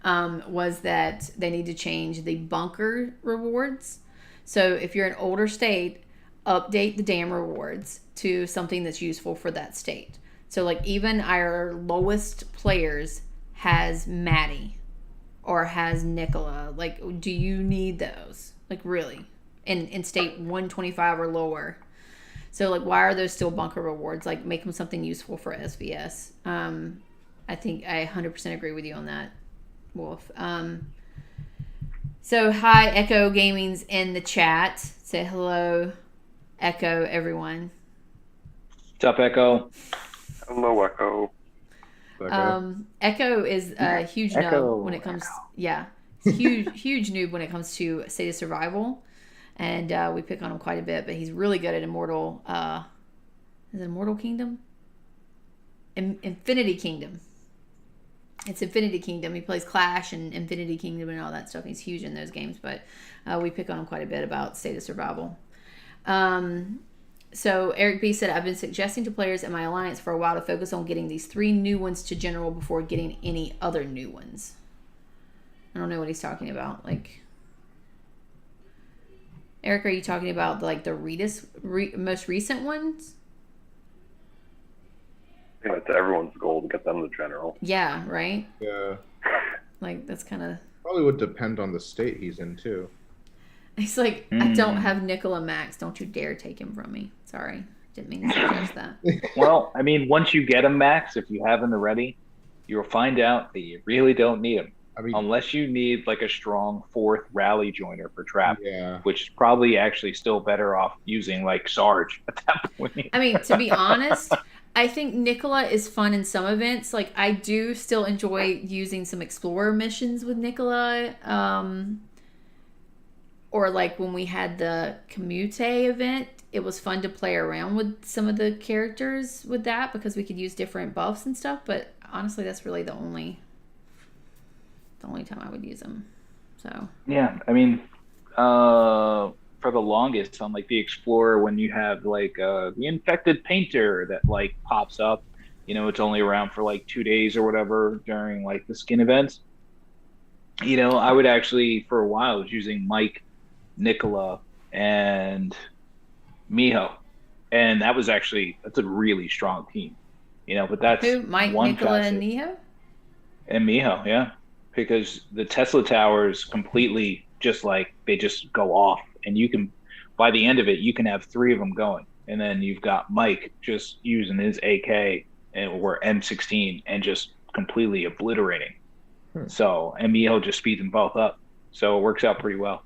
was that they need to change the bunker rewards. So if you're an older state, update the damn rewards to something that's useful for that state. So like even our lowest players has Maddie or has Nicola. Like, do you need those? Like, really? In state 125 or lower. So, like, why are those still bunker rewards? Like, make them something useful for SVS. I think I 100% agree with you on that, Wolf. So, hi, Echo Gaming's in the chat. Say hello, Echo, everyone. What's up, Echo? Hello, Echo. Echo is a huge noob when it comes. Huge noob when it comes to State of Survival. And we pick on him quite a bit, but he's really good at Immortal. Is it Immortal Kingdom? Infinity Kingdom. It's Infinity Kingdom. He plays Clash and Infinity Kingdom and all that stuff. He's huge in those games, but we pick on him quite a bit about State of Survival. So Eric B said, I've been suggesting to players in my alliance for a while to focus on getting these 3 new ones to general before getting any other new ones. I don't know what he's talking about. Like... Eric, are you talking about like the most recent ones? Yeah, it's everyone's goal to get them to general. Yeah, right? Yeah. Like, that's kind of... Probably would depend on the state he's in, too. He's like, I don't have Nicola Max. Don't you dare take him from me. Sorry. Didn't mean to suggest that. Well, I mean, once you get him, Max, if you have him already, you'll find out that you really don't need him. I mean, unless you need like a strong 4th rally joiner for trap, which is probably actually still better off using like Sarge at that point. I mean, to be honest, I think Nicola is fun in some events. Like, I do still enjoy using some explorer missions with Nicola. Or like when we had the Commute event, it was fun to play around with some of the characters with that because we could use different buffs and stuff. But honestly, that's really the only time I would use them. So yeah, I mean, for the longest on like the Explorer, when you have like the infected painter that like pops up, it's only around for like 2 days or whatever during like the skin events. I would actually for a while was using Mike, Nicola, and Miho, and that's a really strong team. But that's who? Mike, one Nicola, facet. and Miho. And Miho, yeah. Because the Tesla towers completely just like they just go off, and you can by the end of it you can have 3 of them going, and then you've got Mike just using his AK or M16 and just completely obliterating. So and Miho just speeds them both up, so it works out pretty well.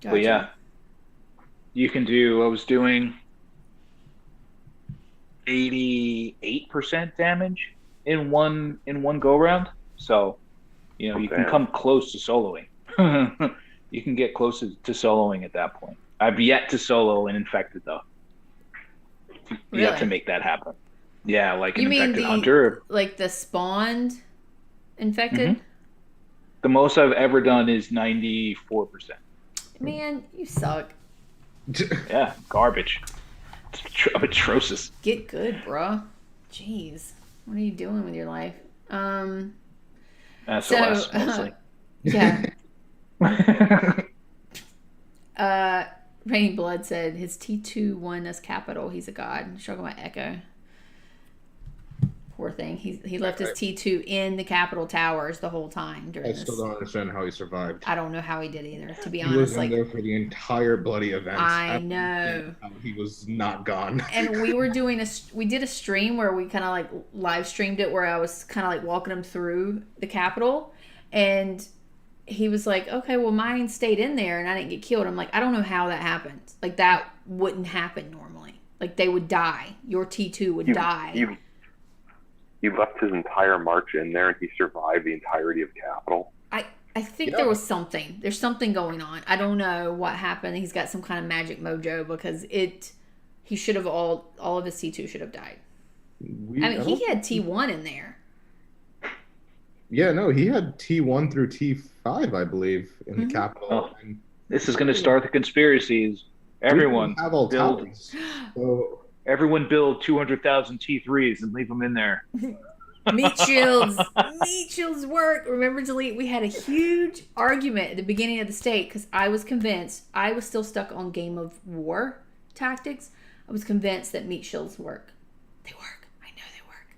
Gotcha. But yeah, you can do. I was doing 88% damage in one go round. So, you can come close to soloing. You can get close to soloing at that point. I've yet to solo an infected though. Really? Yet to make that happen. Yeah, like an infected hunter. Like the spawned infected? Mm-hmm. The most I've ever done is 94%. Man, you suck. Yeah, garbage. Atrocious. Get good, bro. Jeez. What are you doing with your life? SOS, mostly. Yeah. Raining Blood said his T2 won us capital. He's a god. Struggling with Echo. Poor thing. He left his T2 in the Capitol Towers the whole time during this. I still don't understand how he survived. I don't know how he did either, to be honest. He was in there for the entire bloody event. I know. He was not gone. And we did a stream where we kind of like live streamed it where I was kind of like walking him through the Capitol, and he was like, okay, well mine stayed in there and I didn't get killed. I'm like, I don't know how that happened. Like that wouldn't happen normally. Like they would die. Your T2 would die. You left his entire march in there, and he survived the entirety of Capitol. I think there was something. There's something going on. I don't know what happened. He's got some kind of magic mojo because he should have all of his T2 should have died. He had T1 in there. Yeah, no, he had T1 through T5, I believe, in the capital. Oh, this is going to start the conspiracies. Everyone have all build. So... Everyone build 200,000 T3s and leave them in there. Meat shields. Meat shields work. Remember, Delete, we had a huge argument at the beginning of the state because I was convinced, I was still stuck on Game of War tactics. I was convinced that meat shields work. They work. I know they work.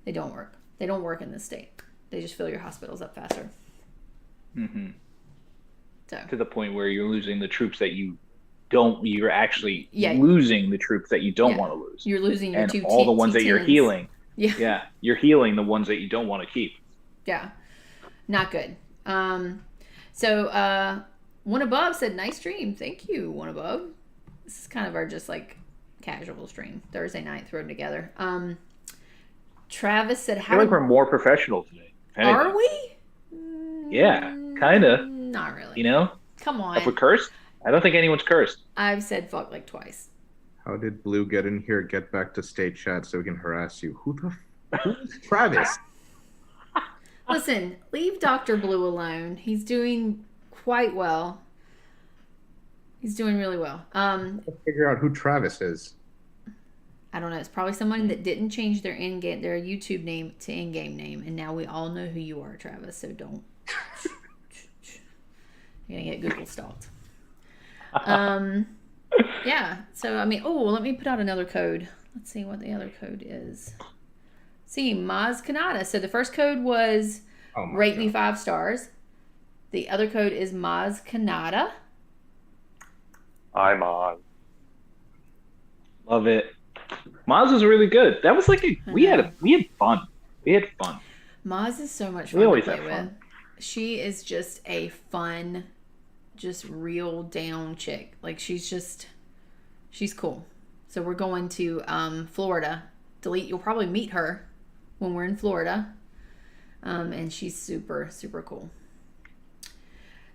They don't work. They don't work in this state. They just fill your hospitals up faster. Mm-hmm. So. To the point where you're losing the troops that you're actually losing the troops that you don't want to lose. You're losing your and all the ones that you're healing. Yeah, you're healing the ones that you don't want to keep. Yeah, not good. So One Above said, nice stream. Thank you, One Above. This is kind of our just like casual stream. Thursday night thrown together. Travis said, I feel like we're more professional today. Anyway. Are we? Yeah, kind of. Not really. You know? Come on. If we're cursed? I don't think anyone's cursed. I've said fuck like twice. How did Blue get in here? Get back to state chat so we can harass you. Who is Travis? Listen, leave Dr. Blue alone. He's doing quite well. He's doing really well. Figure out who Travis is. I don't know. It's probably someone that didn't change their their YouTube name to in-game name, and now we all know who you are, Travis. So don't. You're gonna get Google stalked. Yeah. So I mean, let me put out another code. Let's see what the other code is. See, Maz Kanata. So the first code was rate me 5 stars. The other code is Maz Kanata. I'm on. Love it. Maz was really good. That was like we had fun. We had fun. Maz is so much fun to play with. She is just a fun, just real down chick. Like she's cool. So we're going to Florida. Delete. You'll probably meet her when we're in Florida. And she's super, super cool.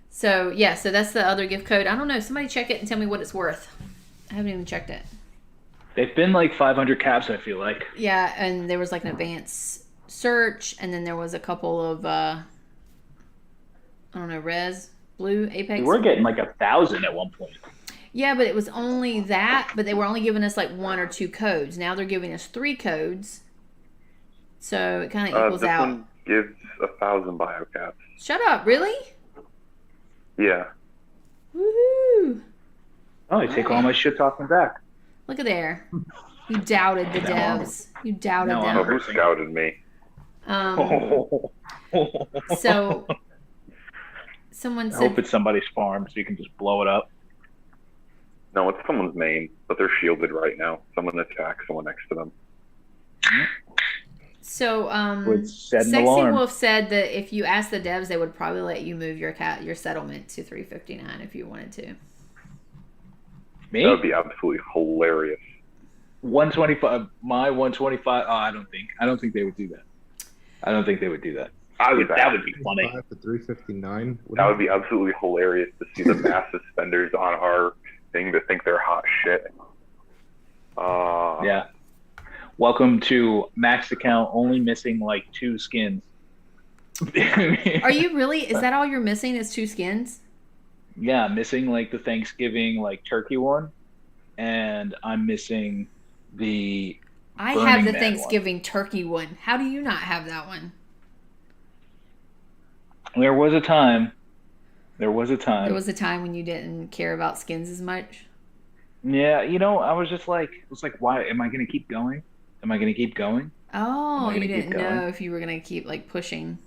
So yeah, so that's the other gift code. I don't know. Somebody check it and tell me what it's worth. I haven't even checked it. They've been like 500 caps, I feel like. Yeah, and there was like an advanced search, and then there was a couple of I don't know, Res, Blue, Apex. We were getting like 1,000 at one point. Yeah, but it was only that, but they were only giving us like 1 or 2 codes. Now they're giving us 3 codes. So it kind of equals out. This one gives 1,000 bio caps. Shut up, really? Yeah. Woohoo! Oh, I take all my shit talking back. Look at there. You doubted the devs. You doubted them. Oh, who scouted me? So someone I said, hope it's somebody's farm so you can just blow it up. No, it's someone's main, but they're shielded right now. Someone attacks someone next to them. So Sexy Wolf said that if you ask the devs, they would probably let you move your settlement to 359 if you wanted to. Me? That would be absolutely hilarious. 125. My 125. Oh, I don't think they would do that. I don't think they would do that. That would be funny. 5 to 359. That would be absolutely hilarious to see the massive spenders on our thing to think they're hot shit. Yeah. Welcome to max account, only missing like 2 skins. Are you really? Is that all you're missing? Is 2 skins? Yeah, missing like the Thanksgiving like turkey one, and I'm missing the. I have the Thanksgiving turkey one. How do you not have that one? There was a time. There was a time when you didn't care about skins as much. Yeah, I was just like, why am I going to keep going? Am I going to keep going? Oh, you didn't know if you were going to keep like pushing.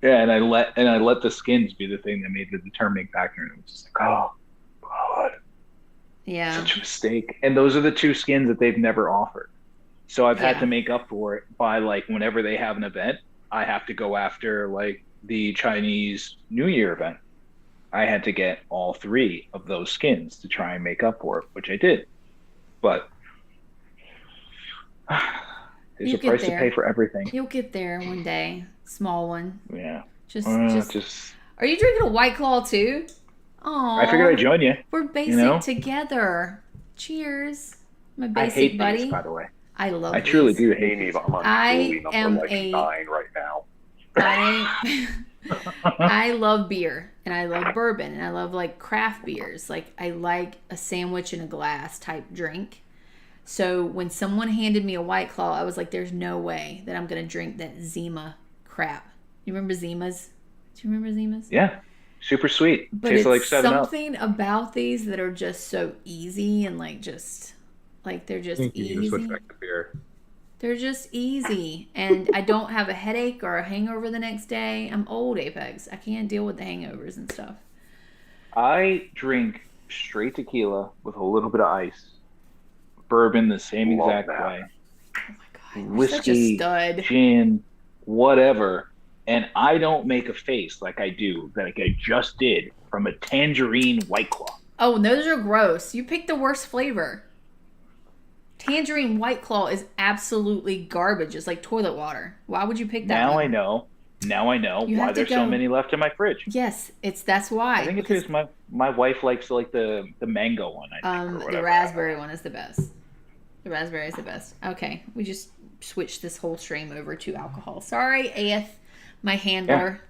Yeah, and I let the skins be the thing that made the determining factor, and it was just like, oh God, yeah, such a mistake. And those are the 2 skins that they've never offered, so I've had to make up for it by like whenever they have an event, I have to go after like the Chinese New Year event. I had to get all 3 of those skins to try and make up for it, which I did, but there's a price to pay for everything. You'll get there one day. Small one. Yeah. Just. Are you drinking a White Claw too? Oh, I figured I'd join you. We're basic know? together. Cheers, my I basic hate buddy. these, by the way. I love. I truly these. do hate Amy, these. I'm on I Julie number am like 9 right now. I love beer and I love bourbon and I love like craft beers. Like I like a sandwich in a glass type drink. So when someone handed me a White Claw, I was like, there's no way that I'm going to drink that Zima crap. You remember Zimas? Do you remember Zimas? Yeah. Super sweet. But Tastes it's like 7 Up. something about these that are just so easy and like just like they're I just think you need to switch easy. back to beer. They're just easy. And I don't have a headache or a hangover the next day. I'm old, Apex. I can't deal with the hangovers and stuff. I drink straight tequila with a little bit of ice. Bourbon the same Love exact that. way. Oh my God. You're such a Whiskey, stud. gin, whatever. And I don't make a face like I do, like I just did, from a tangerine White Claw. Oh, those are gross. You picked the worst flavor. Tangerine White Claw is absolutely garbage. It's like toilet water. Why would you pick that Now one? I know. Now I know You why have to there's so go- many left in my fridge. Yes, that's why. I think it's because my wife likes like the mango one. I think, or the whatever. raspberry one is the best. The raspberry is the best. Okay, we just switched this whole stream over to alcohol. Sorry, Aeth, my handler.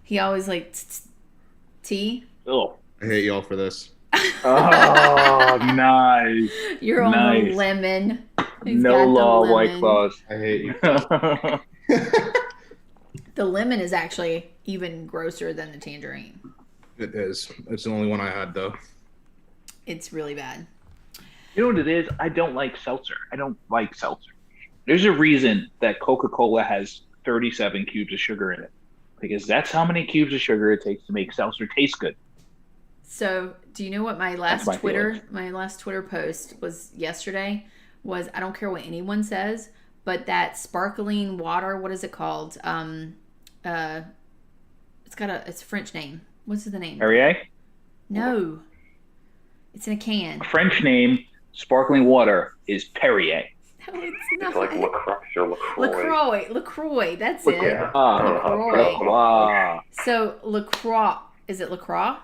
He always like tea. Oh, I hate y'all for this. oh, nice. You're on the Nice. lemon. He's No got the law, White lemon. Claws. I hate you. The lemon is actually even grosser than the tangerine. It is. It's the only one I had though. It's really bad. You know what it is? I don't like seltzer. I don't like seltzer. There's a reason that Coca-Cola has 37 cubes of sugar in it. Because that's how many cubes of sugar it takes to make seltzer taste good. So, do you know what my That's last my my last Twitter post was yesterday? Was I don't care what anyone says, but that sparkling water, what is it called? It's a French name. What's the name? Perrier? No. It's in a can. French name, sparkling water, is Perrier. No, it's not. It's like LaCroix or LaCroix. LaCroix. That's it. Yeah. LaCroix. LaCroix. So LaCroix, is it LaCroix?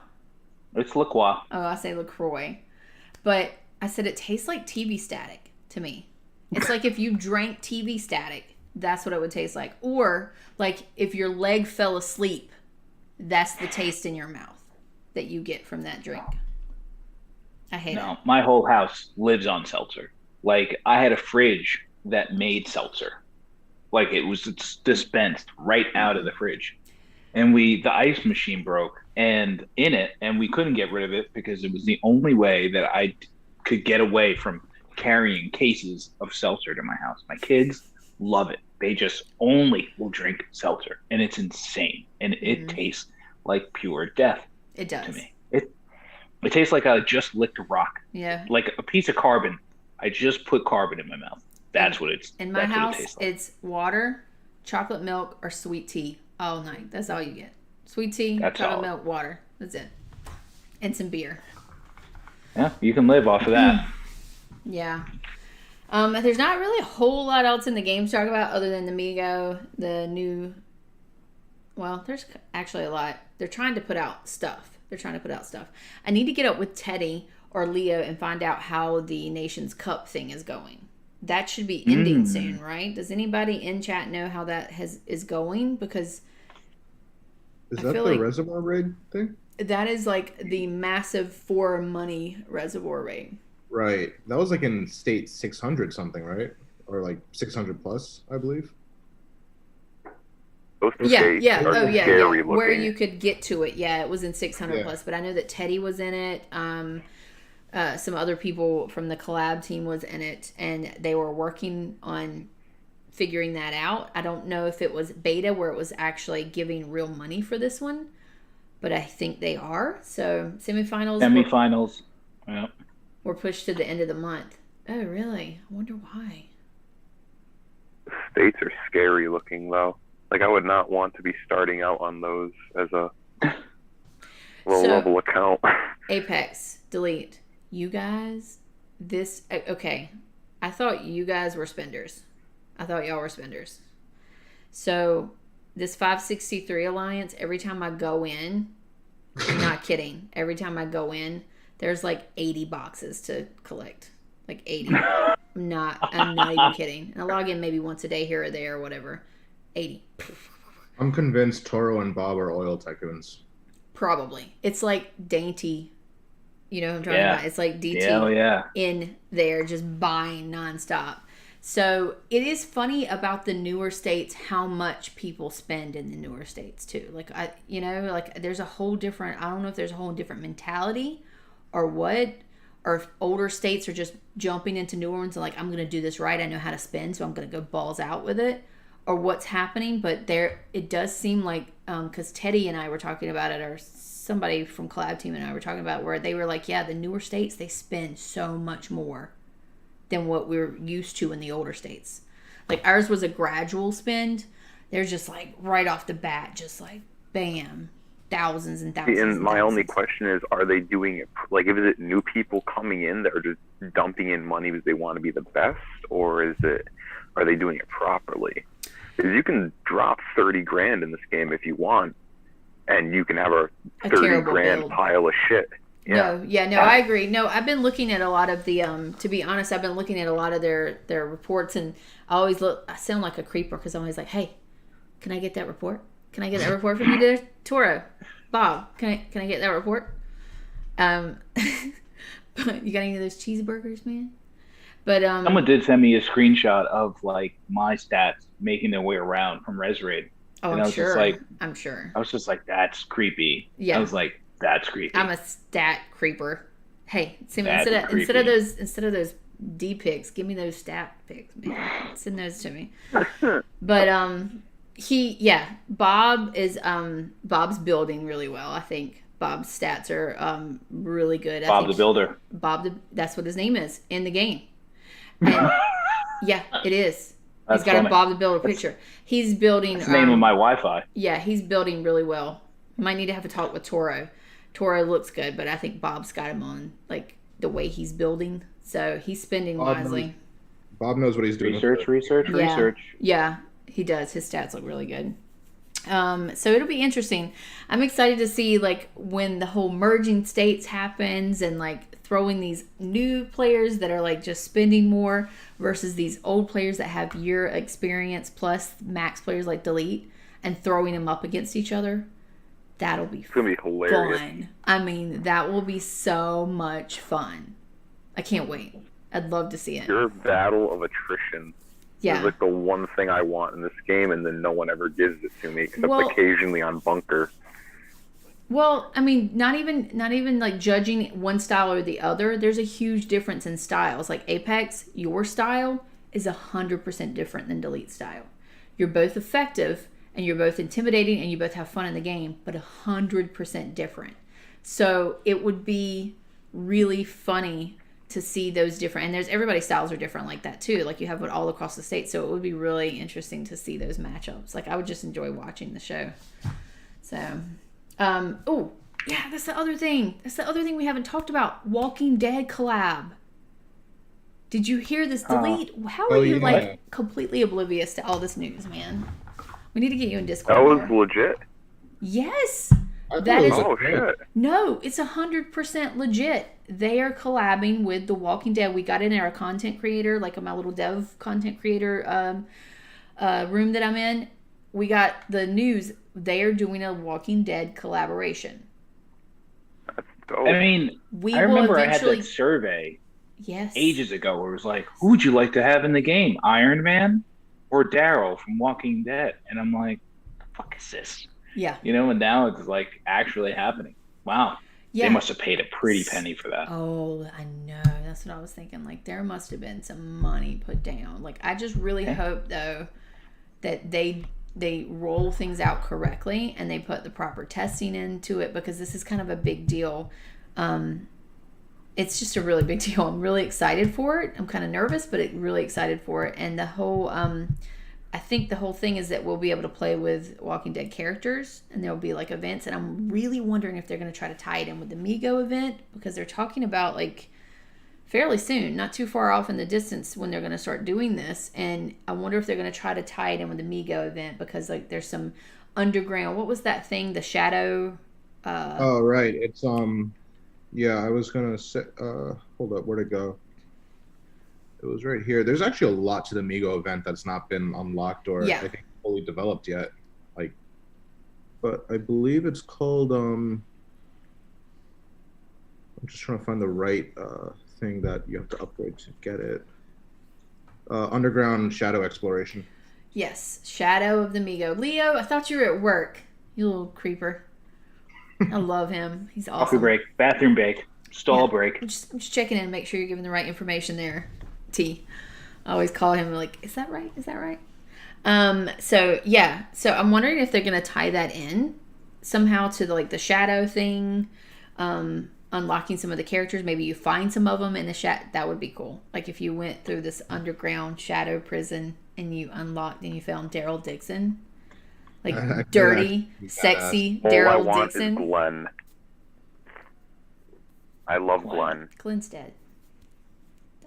It's LaCroix. Oh, I say LaCroix. But I said it tastes like TV static to me. It's like if you drank TV static, that's what it would taste like. Or like if your leg fell asleep, that's the taste in your mouth that you get from that drink. I hate No, it. my whole house lives on seltzer. Like, I had a fridge that made seltzer. Like, it's dispensed right out of the fridge. And the ice machine broke and we couldn't get rid of it because it was the only way that I could get away from carrying cases of seltzer to my house. My kids love it. They just only will drink seltzer, and it's insane. And it tastes like pure death It does. to me. It tastes like I just licked a rock, Yeah. like a piece of carbon. I just put carbon in my mouth. That's what it's. In my that's what it house, tastes like. it's water, chocolate milk, or sweet tea all night. That's all you get. Sweet tea, That's chocolate all. milk, water. That's it. And some beer. Yeah, you can live off of that. Yeah. There's not really a whole lot else in the game to talk about other than the Migo, the new. Well, there's actually a lot. They're trying to put out stuff. I need to get up with Teddy or Leo and find out how the Nations Cup thing is going. That should be ending soon, right? Does anybody in chat know how that is going? Because Is I that the feel like- reservoir rig thing? that is like the massive for money reservoir rate. Right. That was like in state 600 something, right? Or like 600 plus, I believe. Those Yeah. skates are scary looking. Where you could get to it. Yeah, it was in 600 Yeah. plus, but I know that Teddy was in it. Some other people from the collab team was in it, and they were working on figuring that out. I don't know if it was beta where it was actually giving real money for this one, but I think they are. So Semifinals. Yeah. were pushed to the end of the month. Oh, really? I wonder why. The states are scary looking though. Like I would not want to be starting out on those as a low level account. Apex, delete. You guys, okay. I thought you guys were spenders. I thought y'all were spenders. So this 563 Alliance, every time I go in, I'm not kidding. Every time I go in, there's like 80 boxes to collect. Like 80. I'm not even kidding. And I log in maybe once a day here or there or whatever. 80. I'm convinced Toro and Bob are oil tycoons. Probably. It's like dainty. You know what I'm talking about? It's like DT in there just buying nonstop. So it is funny about the newer states how much people spend in the newer states too. Like there's a whole different, I don't know if there's a whole different mentality or what, or if older states are just jumping into newer ones and like, I'm going to do this right. I know how to spend, so I'm going to go balls out with it, or what's happening. But it does seem like, because Teddy and I were talking about it, or somebody from Collab Team and I were talking about, where they were like, yeah, the newer states, they spend so much more than what we're used to in the older states. Like ours was a gradual spend. They're just like right off the bat, just like bam, thousands and thousands. And my only question is, are they doing it like, is it new people coming in that are just dumping in money because they want to be the best, or are they doing it properly? Because you can drop 30 grand in this game if you want, and you can have a 30 grand build. Pile of shit. Yeah. No, I agree. No, I've been looking at a lot of the, to be honest, I've been looking at a lot of their reports, and I sound like a creeper because I'm always like, hey, can I get that report? Can I get that report from you there? Toro, Bob, can I get that report? But you got any of those cheeseburgers, man? But someone did send me a screenshot of like my stats making their way around from ResRaid. Oh, and I was sure. just like, I'm sure. I was just like, that's creepy. Yeah. I was like, that's creepy. I'm a stat creeper. Hey, instead of those D pics, give me those stat pics, man. Send those to me. But Bob's building really well. I think Bob's stats are really good. Bob the Builder. That's what his name is in the game. And, yeah, it is. That's he's got funny. a Bob the Builder picture. He's building. That's the name of my Wi-Fi. Yeah, he's building really well. Might need to have a talk with Toro. Toro looks good, but I think Bob's got him on like the way he's building. So he's spending wisely. Bob knows what he's doing. Research. Yeah, he does. His stats look really good. So it'll be interesting. I'm excited to see like when the whole merging states happens and like throwing these new players that are like just spending more versus these old players that have year experience plus max players like Delete, and throwing them up against each other. That'll be gonna be hilarious. Fun. I mean, that will be so much fun. I can't wait. I'd love to see it. Your battle of attrition is like the one thing I want in this game, and then no one ever gives it to me except occasionally on Bunker. Well, I mean, not even like judging one style or the other. There's a huge difference in styles. Like Apex, your style is 100% different than Delete style. You're both effective, and you're both intimidating, and you both have fun in the game, but 100% different. So it would be really funny to see those different, and everybody's styles are different like that too. Like you have it all across the state, so it would be really interesting to see those matchups. Like I would just enjoy watching the show. So, oh yeah, that's the other thing. That's the other thing we haven't talked about. Walking Dead collab. Did you hear this? Delete. How are you like completely oblivious to all this news, man? We need to get you in Discord. That was legit? Yes. That is. Oh, shit. No, it's 100% legit. They are collabing with The Walking Dead. We got in our content creator, like my little dev content creator room that I'm in. We got the news. They are doing a Walking Dead collaboration. That's dope. I mean, I remember I had that survey ages ago where it was like, who would you like to have in the game? Iron Man or Daryl from Walking Dead? And I'm like, the fuck is this? Yeah. You know, and now it's like actually happening. Wow. Yeah. They must have paid a pretty penny for that. Oh, I know. That's what I was thinking. Like, there must have been some money put down. Like, I just really hope, though, that they roll things out correctly and they put the proper testing into it, because this is kind of a big deal. It's just a really big deal. I'm really excited for it. I'm kind of nervous, but really excited for it. And the whole, I think the whole thing is that we'll be able to play with Walking Dead characters, and there'll be like events. And I'm really wondering if they're going to try to tie it in with the Migo event, because they're talking about like fairly soon, not too far off in the distance when they're going to start doing this. And I wonder if they're going to try to tie it in with the Migo event, because like there's some underground, what was that thing, the shadow Oh, right. It's yeah, I was gonna say hold up, where'd it go? It was right here. There's actually a lot to the Migo event that's not been unlocked or Yeah. I think fully developed yet. Like, but I believe it's called I'm just trying to find the right thing that you have to upgrade to get it. Underground Shadow Exploration. Yes, Shadow of the Migo. Leo, I thought you were at work, you little creeper. I love him. He's Coffee awesome. break, bathroom break, stall break. I'm just checking in, make sure you're giving the right information there, T. I always call him like, is that right? Is that right? So yeah, so I'm wondering if they're gonna tie that in somehow to the shadow thing, unlocking some of the characters. Maybe you find some of them in the that would be cool. Like if you went through this underground shadow prison and you unlocked and you found Daryl Dixon, like dirty, sexy All I Daryl want Dixon. is Glenn. I love Glenn. Glenn's dead.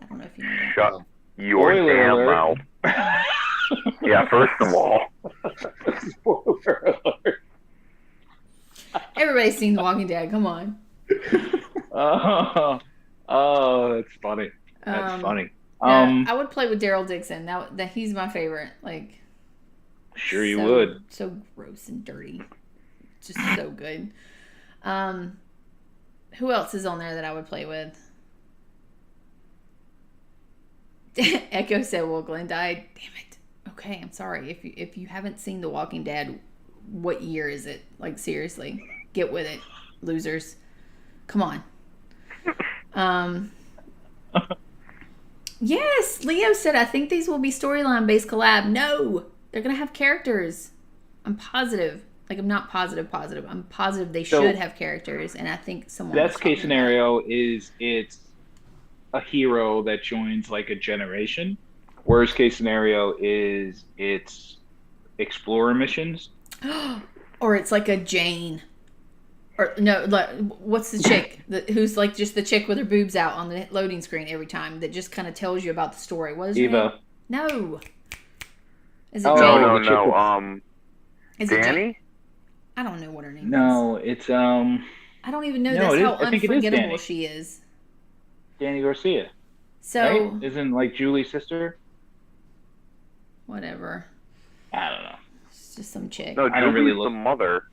I don't know if you know that. Shut your Spoiler damn alert. mouth. Yeah, first of all. Spoiler alert. Everybody's seen The Walking Dead. Come on. Oh, that's funny. That's funny. I would play with Daryl Dixon. That he's my favorite. Like, Sure you would. So gross and dirty. Just so good. Who else is on there that I would play with? Echo said, "Well, Glenn died." Damn it. Okay, I'm sorry. If you haven't seen The Walking Dead, what year is it? Like, seriously, get with it, losers. Come on. Yes, Leo said, I think these will be storyline based collab. No, they're gonna have characters. I'm positive. Like, I'm not positive. I'm positive they should have characters, and I think someone. Best case scenario is it's a hero that joins like a generation. Worst case scenario is it's explorer missions. Or it's like a Jane. Or no, like, what's the chick who's like just the chick with her boobs out on the loading screen every time that just kind of tells you about the story? What is her Eva. name? No. Is it Oh, Jane? No. Is it Jane? Danny? I don't know what her name is. No, it's I don't even know No, that's how I think it is unforgettable Danny. she is. Danny Garcia. So Right? Isn't like Julie's sister? whatever. I don't know. It's just some chick. No, I don't really Julie's the look- mother.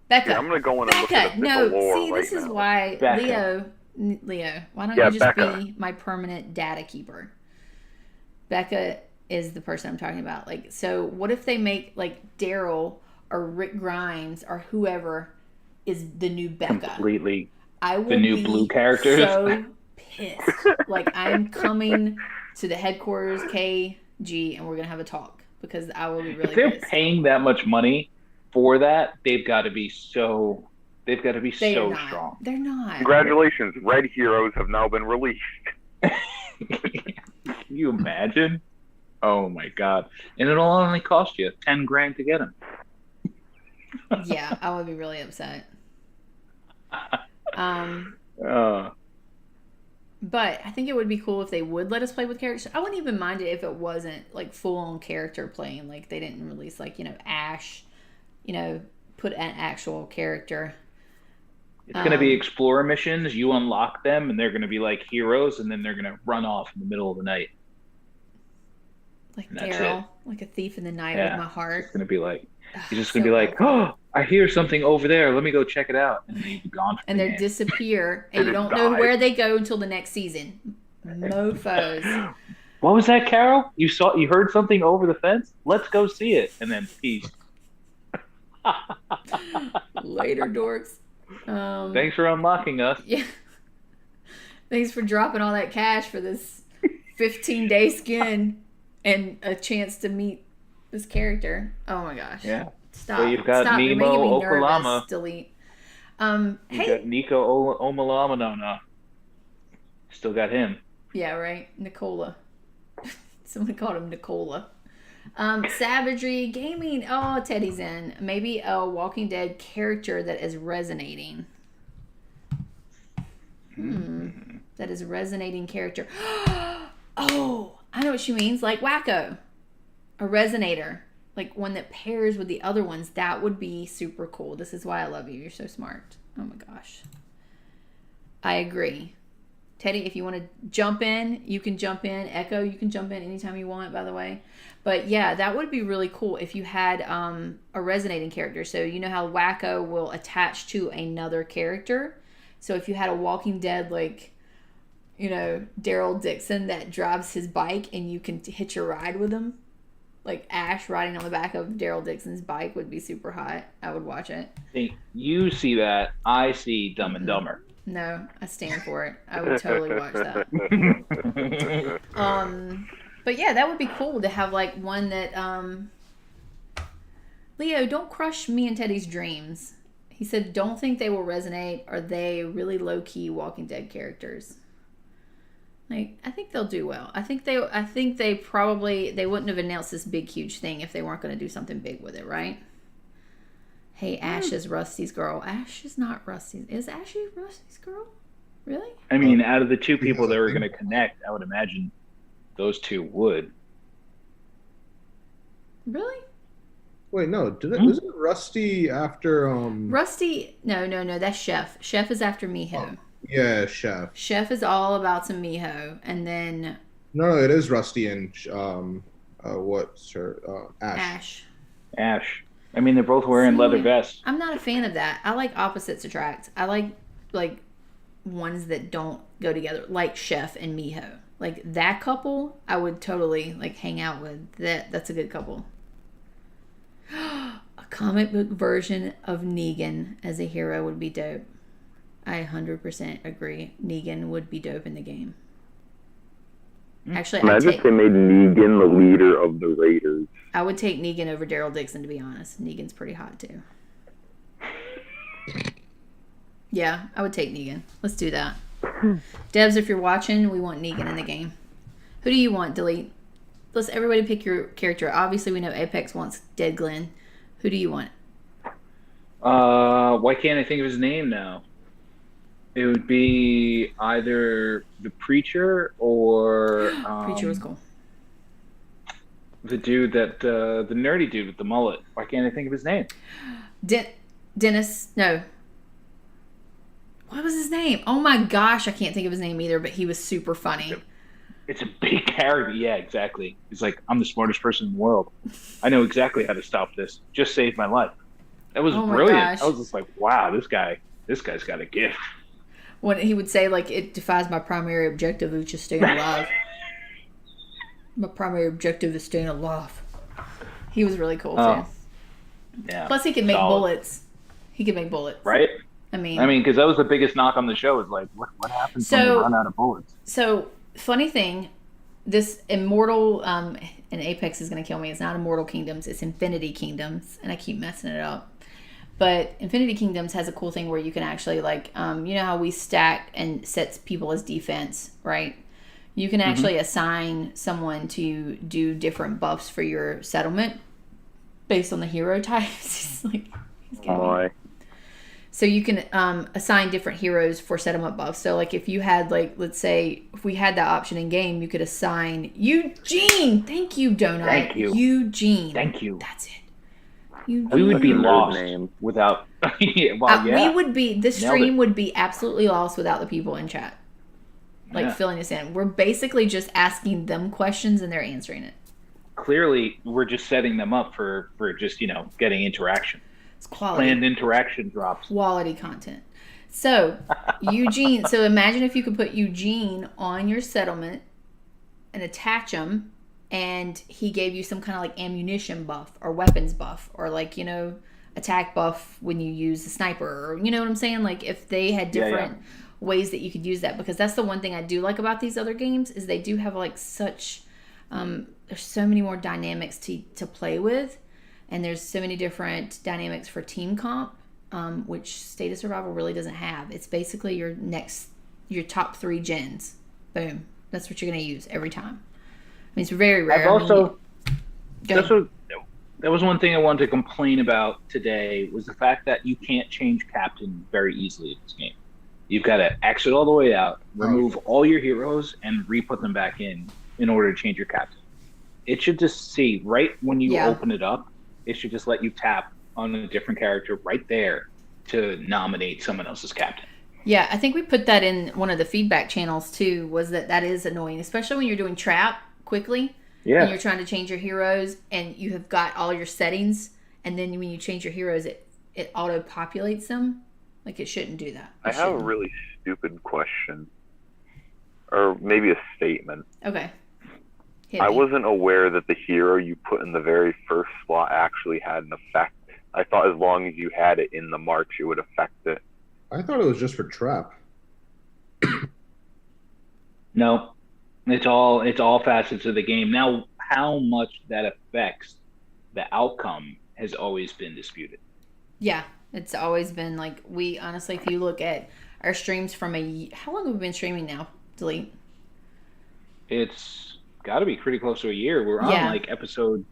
Becca. Yeah, I'm gonna go in and look Becca. at the No, lore see, right this is now. why Becca. Leo, why don't Yeah, you just Becca. be my permanent data keeper? Becca is the person I'm talking about. Like, so what if they make like Daryl or Rick Grimes or whoever is the new Becca? Completely. I will The new be blue characters? so pissed. Like, I'm coming to the headquarters KG and we're gonna have a talk because I will be really If they're pissed. paying that much money for that, they've got to be so They are not. strong. They're not. Congratulations, Red Heroes have now been released. Can you imagine? Oh my god! And it'll only cost you $10,000 to get them. Yeah, I would be really upset. But I think it would be cool if they would let us play with characters. I wouldn't even mind it if it wasn't like full on character playing. Like they didn't release like, Ash, put an actual character. It's going to be explorer missions. You unlock them, and they're going to be like heroes, and then they're going to run off in the middle of the night. Like And that's Daryl, like a thief in the night Yeah. with my heart. It's going to be like he's just So going to be like, awful. oh, I hear something over there. Let me go check it out, and then he'd be gone. From And the they game. disappear, and And you it don't know dies. where they go until the next season. Mofos. What was that, Carol? You heard something over the fence? Let's go see it. And then peace. Later, dorks. Thanks for unlocking us. Yeah. Thanks for dropping all that cash for this 15-day skin and a chance to meet this character. Oh my gosh. Yeah. Stop. So you've got Stop. You're Nemo making me Oklahoma. nervous. Delete. You Hey. got Nico Omalamano. Still got him. Yeah, right. Nicola. Someone called him Nicola. Savagery Gaming. Oh, Teddy's in. Maybe a Walking Dead character that is resonating. That is a resonating character. Oh, I know what she means. Like Wacko. A resonator. Like one that pairs with the other ones. That would be super cool. This is why I love you. You're so smart. Oh my gosh. I agree. Teddy, if you want to jump in, you can jump in. Echo, you can jump in anytime you want, by the way. But yeah, that would be really cool if you had a resonating character. So you know how Wacko will attach to another character. So if you had a Walking Dead, like, you know, Daryl Dixon that drives his bike and you can hitch a ride with him. Like Ash riding on the back of Daryl Dixon's bike would be super hot. I would watch it. You see that. I see Dumb and Dumber. No, I stand for it. I would totally watch that. But yeah, that would be cool to have like one that Leo, don't crush me and Teddy's dreams. He said, don't think they will resonate. Are they really low-key Walking Dead characters? Like, I think they'll do well. I think they wouldn't have announced this big, huge thing if they weren't going to do something big with it, right? Hey, Ash is Rusty's girl. Ash is not Rusty's. Is Ashley Rusty's girl? Really? I mean, out of the two people that were going to connect, I would imagine those two would. Really? Wait, no. Isn't Rusty after Rusty? No. That's Chef. Chef is after Miho. Yeah, Chef. Chef is all about some Miho, and then No, it is Rusty and what's her Ash. Ash. I mean, they're both wearing leather vests. I'm not a fan of that. I like opposites attract. I like ones that don't go together, like Chef and Miho. Like that couple, I would totally like hang out with. That's a good couple. A comic book version of Negan as a hero would be dope. I 100% agree. Negan would be dope in the game. Actually, imagine if they made Negan the leader of the Raiders. I would take Negan over Daryl Dixon, to be honest. Negan's pretty hot too. Yeah, I would take Negan. Let's do that. Devs, if you're watching, we want Negan in the game. Who do you want, Delete? Let's everybody pick your character. Obviously, we know Apex wants Dead Glenn. Who do you want? Why can't I think of his name now? It would be either the Preacher or Preacher was cool. The dude that the nerdy dude with the mullet. Why can't I think of his name? Dennis. No. What was his name? Oh my gosh, I can't think of his name either. But he was super funny. It's a big character. Yeah, exactly. He's like, I'm the smartest person in the world. I know exactly how to stop this. Just saved my life. That was brilliant. Gosh. I was just like, wow, this guy's got a gift. When he would say, like, it defies my primary objective of just staying alive. My primary objective is staying alive. He was really cool, too. Yeah. Plus, he could make bullets. He could make bullets. Right? I mean, because that was the biggest knock on the show is like, what happens when you run out of bullets? So, funny thing, this Immortal, and Apex is going to kill me. It's not Immortal Kingdoms. It's Infinity Kingdoms. And I keep messing it up. But Infinity Kingdoms has a cool thing where you can actually, like, you know how we stack and sets people as defense, right? You can actually assign someone to do different buffs for your settlement based on the hero types. He's getting So you can assign different heroes for settlement buffs. So, like, if you had, like, let's say, if we had that option in game, you could assign Eugene. Thank you, Donut. Thank you. Eugene. Thank you. That's it. We would be lost without. We would be. This stream would be absolutely lost without the people in chat, filling us in. We're basically just asking them questions and they're answering it. Clearly, we're just setting them up for just getting interaction. It's quality. Planned interaction drops. Quality content. So Eugene. So imagine if you could put Eugene on your settlement and attach him. And he gave you some kind of like ammunition buff or weapons buff or like, attack buff when you use the sniper or, you know what I'm saying? Like if they had different ways that you could use that, because that's the one thing I do like about these other games is they do have like such, there's so many more dynamics to play with. And there's so many different dynamics for team comp, which State of Survival really doesn't have. It's basically your top 3 gens. Boom. That's what you're going to use every time. I mean, it's very rare. That was one thing I wanted to complain about today was the fact that you can't change captain very easily in this game. You've got to exit all the way out, remove all your heroes, and re-put them back in order to change your captain. It should just see right when you open it up. It should just let you tap on a different character right there to nominate someone else's captain. Yeah, I think we put that in one of the feedback channels too. Was that is annoying, especially when you're doing trap quickly. Yeah. And you're trying to change your heroes, and you have got all your settings, and then when you change your heroes, it auto populates them. Like, it shouldn't do that. I have a really stupid question, or maybe a statement. Okay. I wasn't aware that the hero you put in the very first slot actually had an effect. I thought as long as you had it in the march, it would affect it. I thought it was just for trap. No, it's all facets of the game. Now, how much that affects the outcome has always been disputed. Yeah, it's always been like, we honestly, if you look at our streams from how long have we been streaming now? Delete. It's got to be pretty close to a year. We're on like episode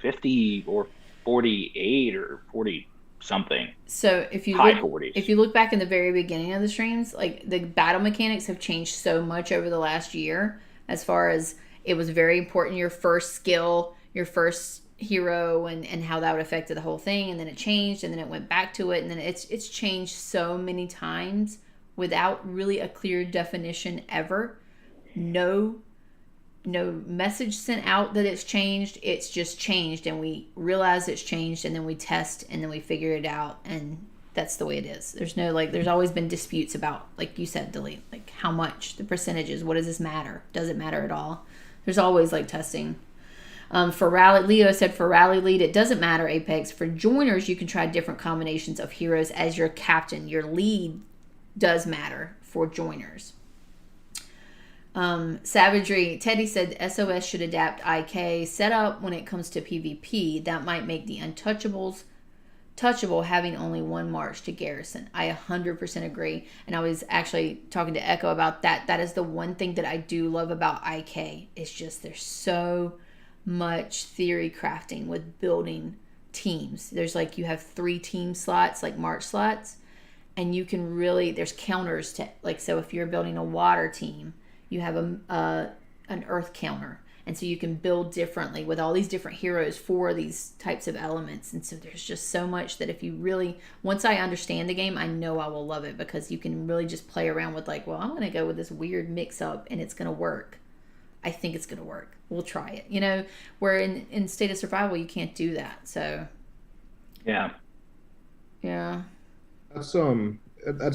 50 or 48 or 40 something. So if you look back in the very beginning of the streams, like, the battle mechanics have changed so much over the last year. As far as, it was very important, your first skill, your first hero, and how that would affect the whole thing, and then it changed, and then it went back to it, and then it's changed so many times without really a clear definition ever. No message sent out that it's changed. It's just changed, and we realize it's changed, and then we test, and then we figure it out, and that's the way it is. There's no, like, there's always been disputes about, like you said, Delete, like, how much, the percentages, what does this matter? Does it matter at all? There's always, like, testing. For rally, Leo said, for rally lead, it doesn't matter, Apex. For joiners, you can try different combinations of heroes as your captain. Your lead does matter for joiners. Savagery, Teddy said SOS should adapt IK setup when it comes to PvP. That might make the untouchables touchable, having only one march to garrison. I 100% agree. And I was actually talking to Echo about that. That is the one thing that I do love about IK. It's just, there's so much theory crafting with building teams. There's, like, you have 3 team slots, like march slots, and you can really, there's counters to, like, so if you're building a water team, you have an earth counter, and so you can build differently with all these different heroes for these types of elements. And so there's just so much that if you really, once I understand the game, I know I will love it, because you can really just play around with, like, well, I'm going to go with this weird mix up and it's going to work. I think it's going to work. We'll try it. You know, where in State of Survival, you can't do that. So yeah. That's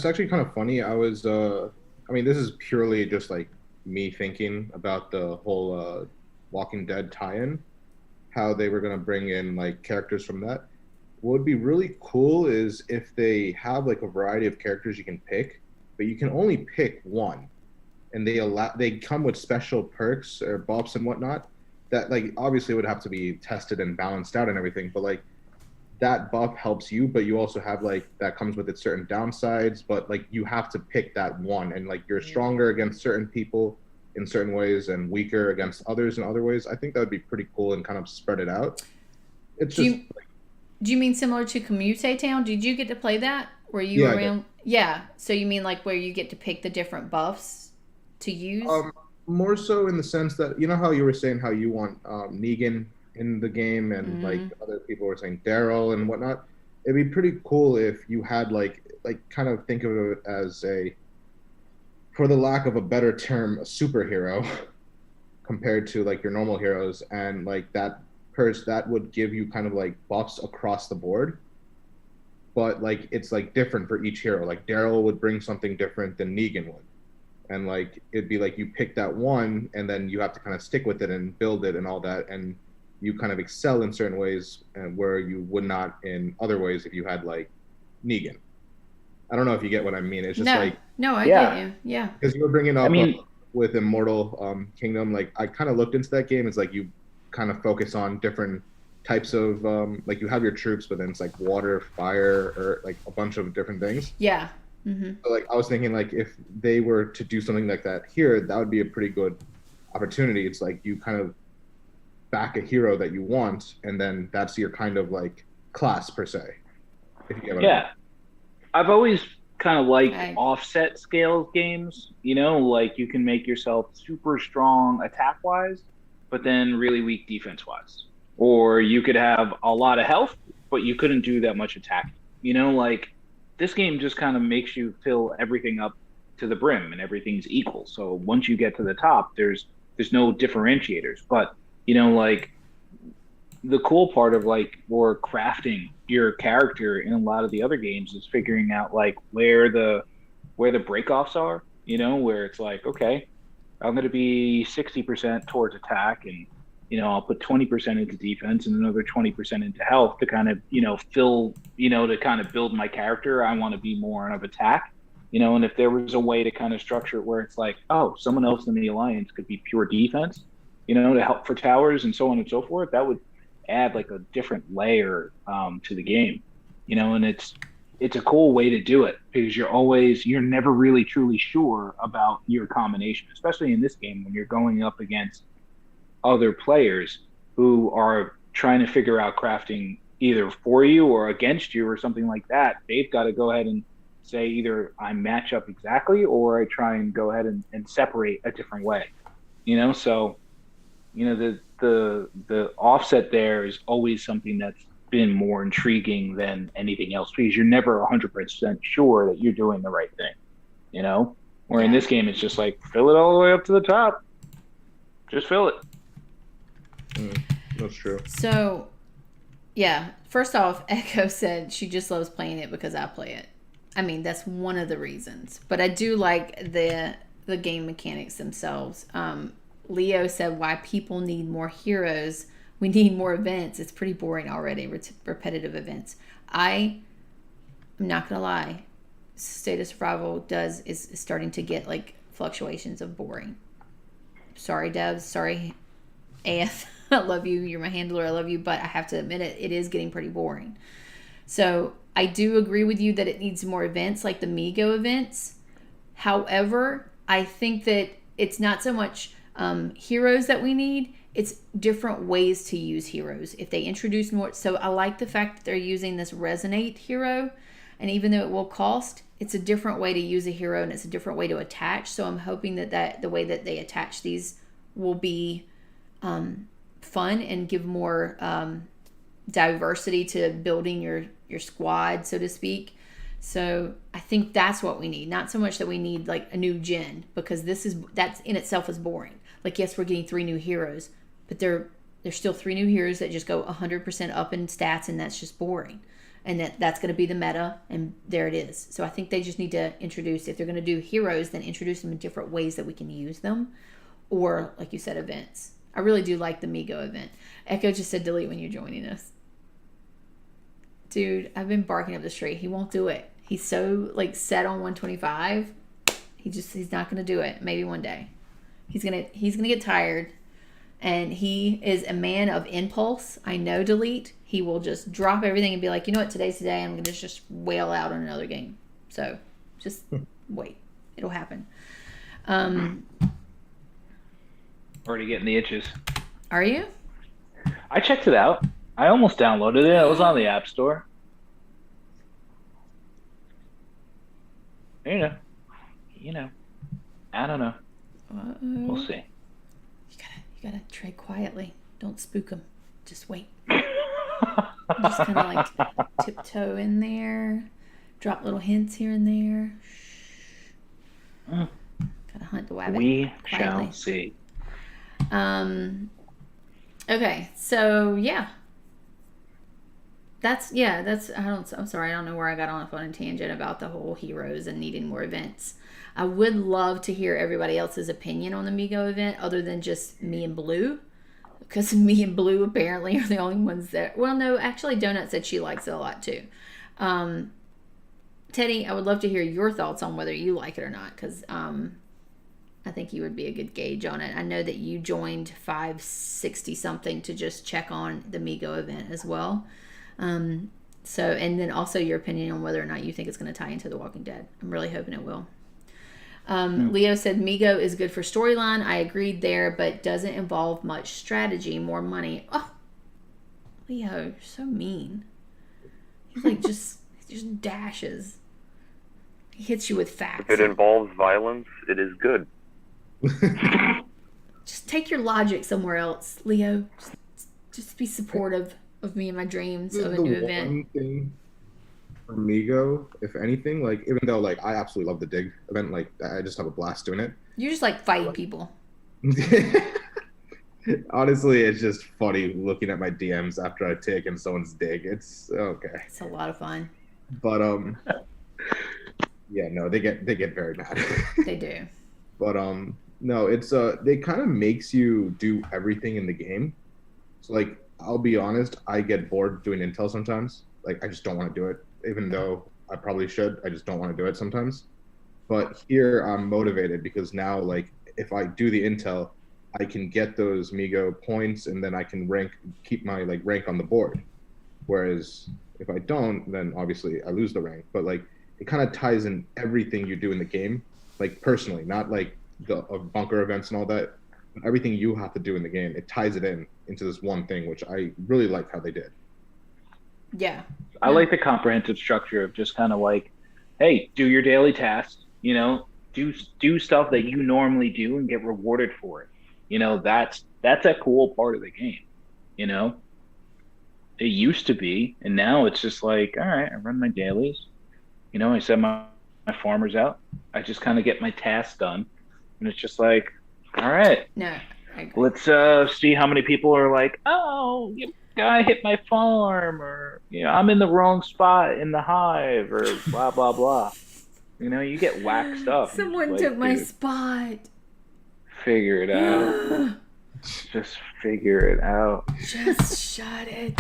actually kind of funny. I was I mean, this is purely just like me thinking about the whole Walking Dead tie-in, how they were going to bring in, like, characters from that. What would be really cool is if they have, like, a variety of characters you can pick, but you can only pick one, and they come with special perks or buffs and whatnot that, like, obviously would have to be tested and balanced out and everything, but, like, that buff helps you, but you also have, like, that comes with its certain downsides, but, like, you have to pick that one, and, like, you're stronger against certain people in certain ways and weaker against others in other ways. I think that would be pretty cool and kind of spread it out. It's do you mean similar to Commute Town? Did you get to play that? Were you around? Yeah. So you mean like where you get to pick the different buffs to use? More so in the sense that, you know how you were saying how you want Negan in the game, and like other people were saying Daryl and whatnot. It'd be pretty cool if you had like kind of think of it as a, for the lack of a better term, a superhero compared to like your normal heroes, and like that would give you kind of like buffs across the board, but like it's like different for each hero. Like Daryl would bring something different than Negan would, and like it'd be like you pick that one and then you have to kind of stick with it and build it and all that, and you kind of excel in certain ways and where you would not in other ways if you had like Negan. I don't know if you get what I mean. It's just I get you. Yeah. Because you were bringing up with Immortal Kingdom, like I kind of looked into that game. It's like you kind of focus on different types of like you have your troops, but then it's like water, fire, or like a bunch of different things. Yeah. Mm-hmm. So like I was thinking like if they were to do something like that here, that would be a pretty good opportunity. It's like you kind of back a hero that you want, and then that's your kind of like class per se. If you get what I mean. I've always kind of like Okay. offset scale games, you know, like you can make yourself super strong attack wise, but then really weak defense wise. Or you could have a lot of health, but you couldn't do that much attacking. You know, like this game just kind of makes you fill everything up to the brim and everything's equal. So once you get to the top, there's no differentiators. But you know, like the cool part of like or crafting your character in a lot of the other games is figuring out like where the breakoffs are, you know, where it's like, okay, I'm going to be 60% towards attack and, you know, I'll put 20% into defense and another 20% into health to kind of, you know, fill, you know, to kind of build my character. I want to be more of attack, you know, and if there was a way to kind of structure it where it's like, oh, someone else in the alliance could be pure defense, you know, to help for towers and so on and so forth, that would add like a different layer to the game, you know, and it's a cool way to do it because you're never really truly sure about your combination, especially in this game when you're going up against other players who are trying to figure out crafting either for you or against you or something like that. They've got to go ahead and say either I match up exactly or I try and go ahead and separate a different way, you know? So, you know, the offset there is always something that's been more intriguing than anything else because you're never 100% sure that you're doing the right thing, you know? Where in this game, it's just like, fill it all the way up to the top. Just fill it. That's true. So, yeah. First off, Echo said she just loves playing it because I play it. I mean, that's one of the reasons. But I do like the game mechanics themselves. Leo said why people need more heroes. We need more events. It's pretty boring already, repetitive events. I'm not going to lie. State of Survival is starting to get like fluctuations of boring. Sorry, devs. Sorry, AF. I love you. You're my handler. I love you. But I have to admit it is getting pretty boring. So I do agree with you that it needs more events like the Migo events. However, I think that it's not so much heroes that we need. It's different ways to use heroes. If they introduce more, so I like the fact that they're using this resonate hero, and even though it will cost, it's a different way to use a hero and it's a different way to attach. So I'm hoping that the way that they attach these will be fun and give more diversity to building your squad, so to speak. So I think that's what we need. Not so much that we need like a new gen, because that's in itself is boring. Like, yes, we're getting 3 new heroes, but they're still 3 new heroes that just go 100% up in stats, and that's just boring. And that's going to be the meta, and there it is. So I think they just need to introduce, if they're going to do heroes, then introduce them in different ways that we can use them. Or, like you said, events. I really do like the Migo event. Echo just said delete when you're joining us. Dude, I've been barking up the street. He won't do it. He's so like set on 125. He's not going to do it. Maybe one day. He's gonna get tired, and he is a man of impulse. I know delete. He will just drop everything and be like, you know what, today's today. I'm gonna just wail out on another game. So just wait, it'll happen. Already getting the itches. Are you? I checked it out. I almost downloaded it. It was on the App Store. You know, I don't know. Uh-oh. We'll see. You gotta tread quietly. Don't spook him. Just wait. Just kind of like tiptoe in there, drop little hints here and there. Gotta hunt the wabbit. We quietly. shall see. Okay, so yeah. I'm sorry, I don't know where I got off on a tangent about the whole heroes and needing more events. I would love to hear everybody else's opinion on the Migo event other than just me and Blue. Because me and Blue apparently are the only ones that... Well, no, actually Donut said she likes it a lot too. Teddy, I would love to hear your thoughts on whether you like it or not. Because I think you would be a good gauge on it. I know that you joined 560 something to just check on the Migo event as well. And then also your opinion on whether or not you think it's going to tie into The Walking Dead. I'm really hoping it will. Leo said Migo is good for storyline. I agreed there, but doesn't involve much strategy, more money. Oh, Leo, you're so mean. He's like just dashes. He hits you with facts. If it involves violence, it is good. Just take your logic somewhere else, Leo. Just be supportive of me and my dreams of a new event. One thing for Migo, if anything, like even though like I absolutely love the dig event, like I just have a blast doing it. You just like fighting people. Honestly, it's just funny looking at my DMs after I take in someone's dig. It's okay. It's a lot of fun. But yeah, no, they get very mad. They do. But no, it's they kind of makes you do everything in the game. So like I'll be honest, I get bored doing intel sometimes. Like I just don't want to do it, even though I probably should. I just don't want to do it sometimes. But here I'm motivated because now like if I do the intel, I can get those Migo points and then I can keep my like rank on the board. Whereas if I don't, then obviously I lose the rank. But like it kind of ties in everything you do in the game, like personally, not like the bunker events and all that. But everything you have to do in the game, it ties it into this one thing, which I really like how they did. Yeah. I like the comprehensive structure of just kind of like, hey, do your daily tasks, you know, do stuff that you normally do and get rewarded for it. You know, that's a cool part of the game, you know. It used to be, and now it's just like, all right, I run my dailies, you know, I send my farmers out, I just kind of get my tasks done, and it's just like, all right, No, I agree. let's see how many people are like, oh, guy hit my farm, or you know, I'm in the wrong spot in the hive, or blah blah blah. You know, you get whack stuff. Someone like, took my dude, spot. figure it out. Just figure it out. Just shut it.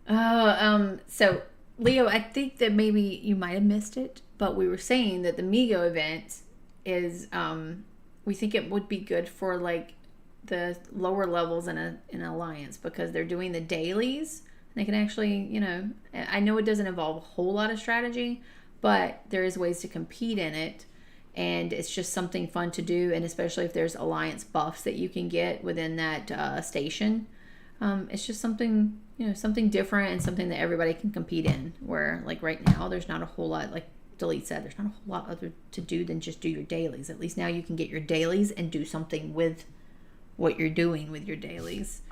Oh, so Leo, I think that maybe you might have missed it, but we were saying that the Migo event is, we think it would be good for like the lower levels in an alliance because they're doing the dailies. They can actually, you know, I know it doesn't involve a whole lot of strategy, but there is ways to compete in it. And it's just something fun to do, and especially if there's alliance buffs that you can get within that station. It's just something, you know, something different and something that everybody can compete in. Where like right now, there's not a whole lot, like Delete said, there's not a whole lot other to do than just do your dailies. At least now you can get your dailies and do something with what you're doing with your dailies.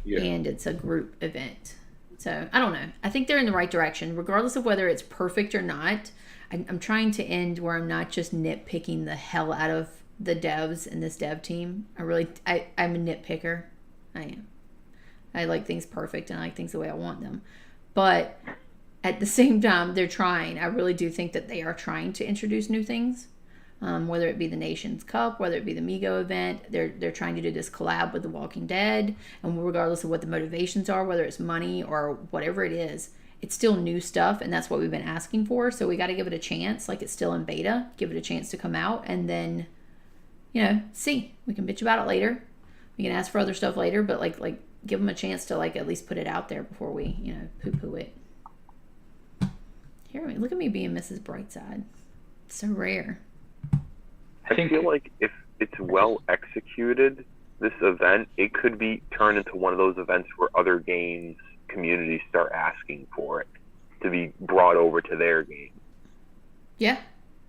Yeah. And it's a group event. So I don't know. I think they're in the right direction, regardless of whether it's perfect or not. I'm trying to end where I'm not just nitpicking the hell out of the devs and this dev team. I'm a nitpicker. I am. I like things perfect and I like things the way I want them. But at the same time, they're trying. I really do think that they are trying to introduce new things. Whether it be the Nations Cup, whether it be the Migo event, they're trying to do this collab with The Walking Dead. And regardless of what the motivations are, whether it's money or whatever it is, it's still new stuff, and that's what we've been asking for. So we got to give it a chance. Like, it's still in beta. Give it a chance to come out, and then, you know, see. We can bitch about it later. We can ask for other stuff later, but like give them a chance to like at least put it out there before we, you know, poo-poo it. Here, look at me being Mrs. Brightside. It's so rare. I feel like if it's well executed, this event, it could be turned into one of those events where other games communities start asking for it to be brought over to their game. Yeah.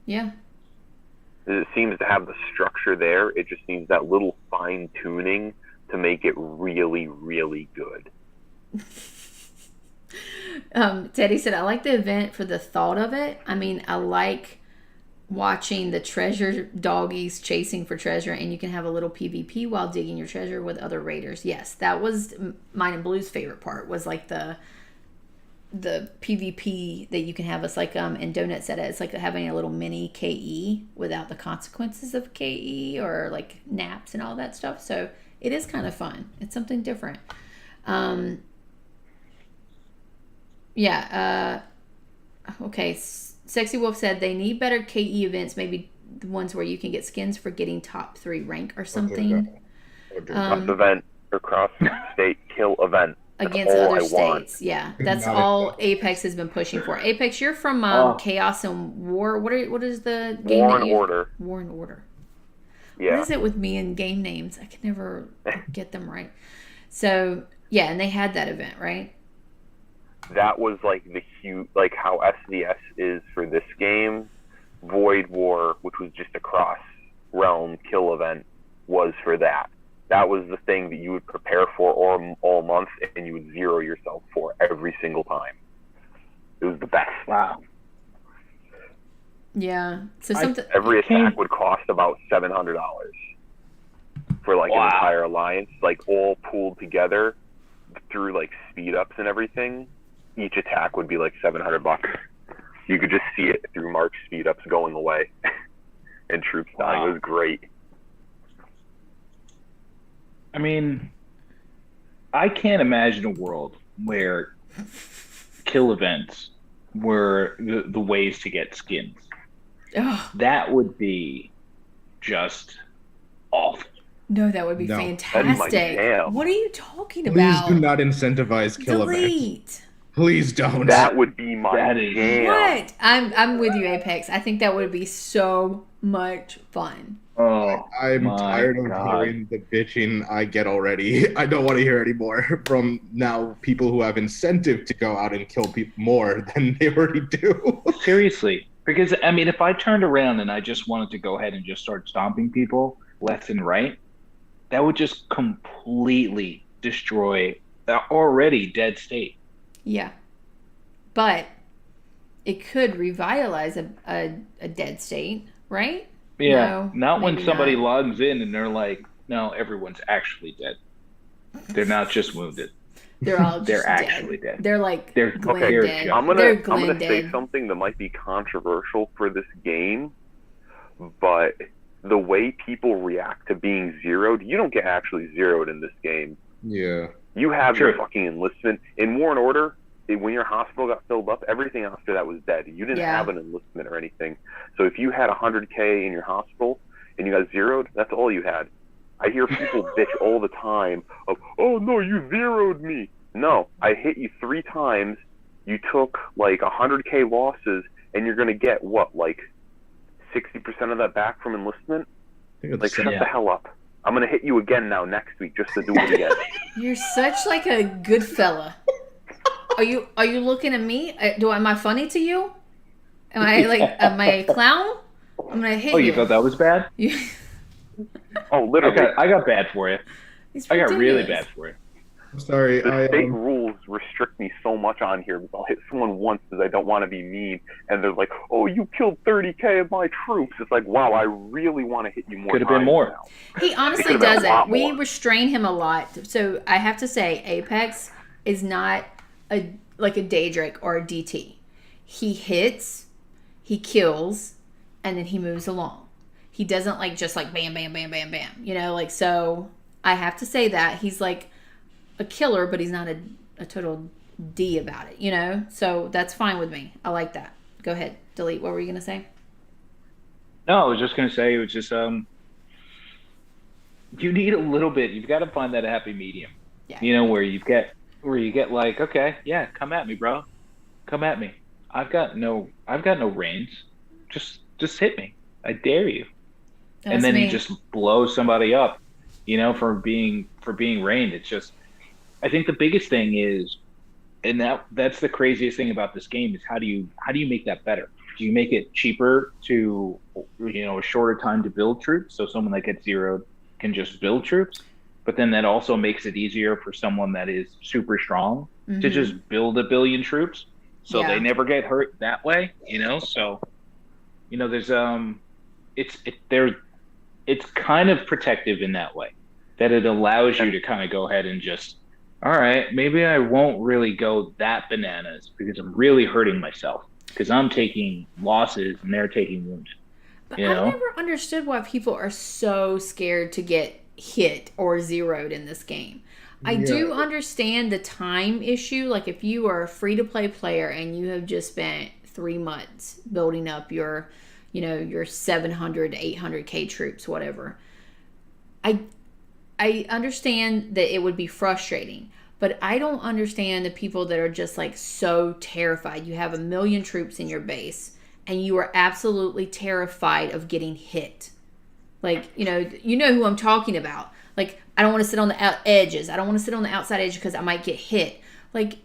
It seems to have the structure there. It just needs that little fine tuning to make it really, really good. Teddy said, I like the event for the thought of it. I mean, I like watching the treasure doggies chasing for treasure, and you can have a little PvP while digging your treasure with other raiders. Yes, that was mine and Blue's favorite part, was like the PvP that you can have. It's like and Donut said it's like having a little mini KE without the consequences of KE or like naps and all that stuff. So it is kind of fun. It's something different. Okay, Sexy Wolf said they need better KE events, maybe the ones where you can get skins for getting top 3 rank or something. Cross event or cross state kill event. Against other states. Yeah, that's all Apex has been pushing for. Apex, you're from Chaos and War. What is the game? War and Order. War and Order. Yeah. What is it with me and game names? I can never get them right. So yeah, and they had that event, right? That was like the huge, like how SDS is for this game. Void War, which was just a cross realm kill event, was for that. That was the thing that you would prepare for all month, and you would zero yourself for every single time. It was the best. Wow. Yeah. So something. Every attack would cost about $700 for like an entire alliance, like all pooled together through like speed ups and everything. Each attack would be like $700. You could just see it through March speed ups going away and troops dying. It was great. I mean, I can't imagine a world where kill events were the ways to get skins. Ugh. That would be just awful. No, that would be fantastic. What are you talking about? Please do not incentivize kill events. Please don't. That would be my jam. What? I'm with you, Apex. I think that would be so much fun. Oh, I'm tired of hearing the bitching I get already. I don't want to hear anymore from now people who have incentive to go out and kill people more than they already do. Seriously. Because, I mean, if I turned around and I just wanted to go ahead and just start stomping people left and right, that would just completely destroy the already dead state. Yeah. But it could revitalize a dead state, right? Yeah. No, not when somebody logs in and they're like, no, everyone's actually dead. They're not just wounded. They're all they're actually dead. They're like they're Glenn dead. I'm gonna say something that might be controversial for this game, but the way people react to being zeroed, you don't get actually zeroed in this game. Yeah. You have your fucking enlistment. In War and Order, when your hospital got filled up, everything after that was dead. You didn't have an enlistment or anything. So if you had 100K in your hospital and you got zeroed, that's all you had. I hear people bitch all the time of, oh no, you zeroed me. No, I hit you 3 times. You took like 100K losses, and you're gonna get what, like 60% of that back from enlistment? Like shut the hell up. I'm gonna hit you again now next week just to do it again. You're such like a good fella. Are you looking at me? Am I funny to you? Am I a clown? I'm gonna hit you. Oh, you thought that was bad? Oh, literally. I got bad for you. I got really bad for you. I'm sorry. The state rules restrict me so much on here because I'll hit someone once because I don't want to be mean, and they're like, "Oh, you killed 30K of my troops." It's like, wow, I really want to hit you more. Could have been more. Now. He honestly does it. We restrain him a lot, so I have to say, Apex is not like a Daedric or a DT. He hits, he kills, and then he moves along. He doesn't like just like bam, bam, bam, bam, bam. You know, like, so I have to say that he's like a killer, but he's not a total D about it, you know? So that's fine with me. I like that. Go ahead. Delete. What were you going to say? No, I was just going to say, it was just, you need a little bit, you've got to find that happy medium, you know, where you get like, okay, yeah, come at me, bro. Come at me. I've got no reins. Just hit me. I dare you. And then you just blow somebody up, you know, for being reined. It's just, I think the biggest thing is, and that's the craziest thing about this game, is how do you make that better? Do you make it cheaper to, you know, a shorter time to build troops, so someone that gets zeroed can just build troops? But then that also makes it easier for someone that is super strong to just build 1 billion troops, so they never get hurt that way, you know? So, you know, there's it's kind of protective in that way, that it allows you to kind of go ahead and just, all right, maybe I won't really go that bananas because I'm really hurting myself because I'm taking losses and they're taking wounds. But I never understood why people are so scared to get hit or zeroed in this game. I do understand the time issue. Like if you are a free-to-play player and you have just spent 3 months building up your, you know, your 700 to 800K troops, whatever. I understand that it would be frustrating, but I don't understand the people that are just like so terrified. You have 1 million troops in your base and you are absolutely terrified of getting hit. Like, you know who I'm talking about. Like, I don't want to sit on the edges. I don't want to sit on the outside edge because I might get hit. Like,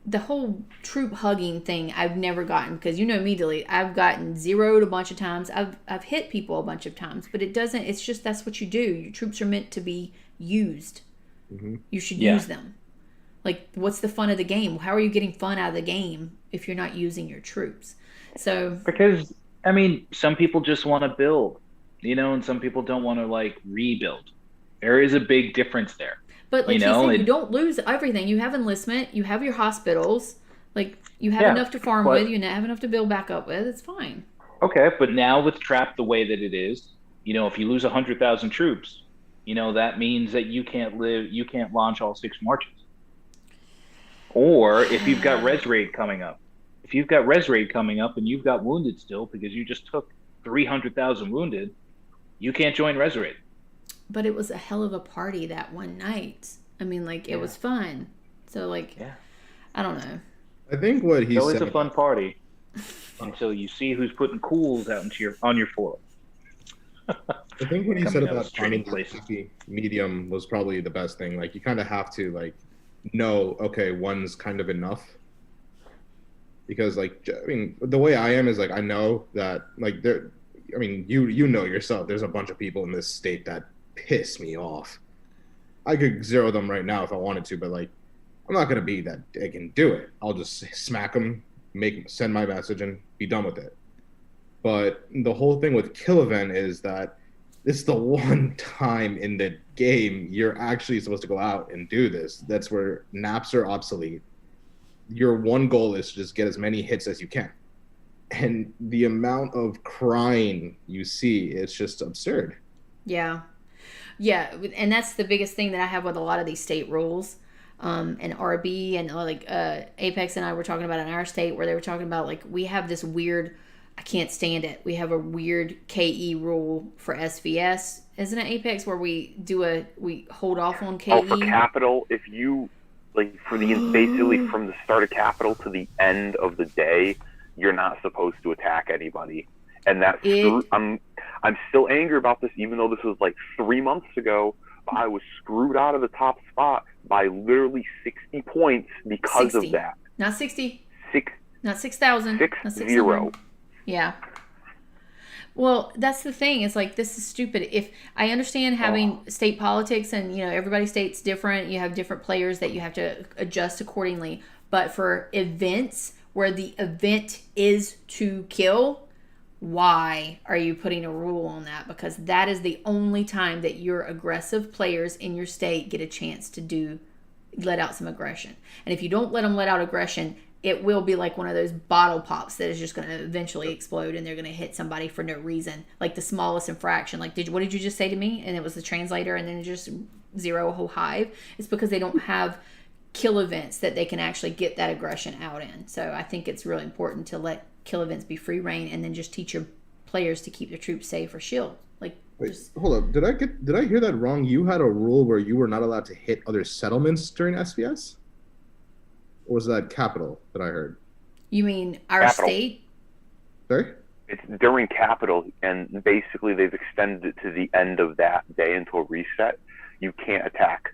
the whole troop hugging thing I've never gotten, because you know me, Dilly. I've gotten zeroed a bunch of times. I've hit people a bunch of times, but it doesn't. It's just that's what you do. Your troops are meant to be used. You should use them. Like, what's the fun of the game? How are you getting fun out of the game if you're not using your troops? So because I mean, some people just want to build, you know, and some people don't want to like rebuild. There is a big difference there. But like you said, you don't lose everything. You have enlistment. You have your hospitals. Like, you have enough to farm with. You have enough to build back up with. It's fine. Okay, but now with Trap the way that it is, you know, if you lose 100,000 troops, you know, that means that you can't launch all 6 marches. Or if you've got Res Raid coming up. If you've got Res Raid coming up and you've got wounded still because you just took 300,000 wounded, you can't join Res Raid. But it was a hell of a party that one night. I mean, like, it was fun. So, like, I don't know. I think what he said... It's always a fun party until you see who's putting cools out on your floor. I think what he said about finding the medium was probably the best thing. Like, you kind of have to, like, know, okay, one's kind of enough. Because, like, I mean, the way I am is, like, I know that, like, I mean, you know yourself, there's a bunch of people in this state that piss me off. I could zero them right now if I wanted to, but like, I'm not gonna be that I can do it. I'll just smack them, send my message, and be done with it. But the whole thing with Kill Event is that this is the one time in the game you're actually supposed to go out and do this. That's where naps are obsolete. Your one goal is to just get as many hits as you can. And the amount of crying you see, it's just absurd. Yeah. Yeah, and that's the biggest thing that I have with a lot of these state rules, and RB, and like Apex and I were talking about in our state, where they were talking about, like, we have this weird, I can't stand it, we have a weird KE rule for SVS, isn't it, Apex, where we hold off on KE? Oh, for Capital, if you, like, basically from the start of Capital to the end of the day, you're not supposed to attack anybody. And that's I'm still angry about this, even though this was like 3 months ago. But I was screwed out of the top spot by literally 60 points because 60. of that. Not 60. Six. Not 6,000. 6-0. Yeah. Well, that's the thing. It's like, this is stupid. If I understand having state politics, and, you know, everybody's state's different. You have different players that you have to adjust accordingly. But for events where the event is to kill, why are you putting a rule on that? Because that is the only time that your aggressive players in your state get a chance to let out some aggression. And if you don't let them let out aggression, it will be like one of those bottle pops that is just going to eventually explode, and they're going to hit somebody for no reason. Like the smallest infraction. Like, what did you just say to me? And it was the translator, and then just zero a whole hive. It's because they don't have kill events that they can actually get that aggression out in. So I think it's really important to let kill events be free reign, and then just teach your players to keep their troops safe or shield. Like, wait, hold up. Did I hear that wrong? You had a rule where you were not allowed to hit other settlements during SVS? Or was that Capital that I heard? You mean our Capital. state? Sorry? It's during Capital, and basically they've extended it to the end of that day until reset. You can't attack.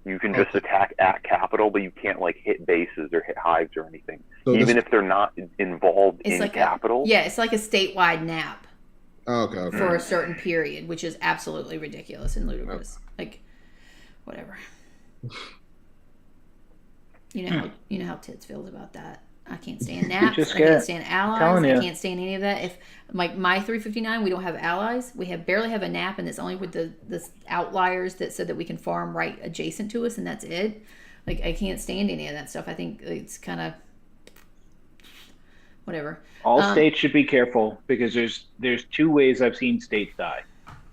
You can just attack at Capital, but you can't, like, hit bases or hit hives or anything. So even if they're not involved in like Capital. It's like a statewide nap. Okay. For a certain period, which is absolutely ridiculous and ludicrous. Like, whatever. You know how Tits feels about that. I can't stand naps. I can't stand allies. I can't stand any of that. If, like, my 359, we don't have allies. We barely have a nap, and it's only with the outliers so that we can farm right adjacent to us, and that's it. Like, I can't stand any of that stuff. I think it's kind of whatever. All states should be careful, because there's 2 ways I've seen states die: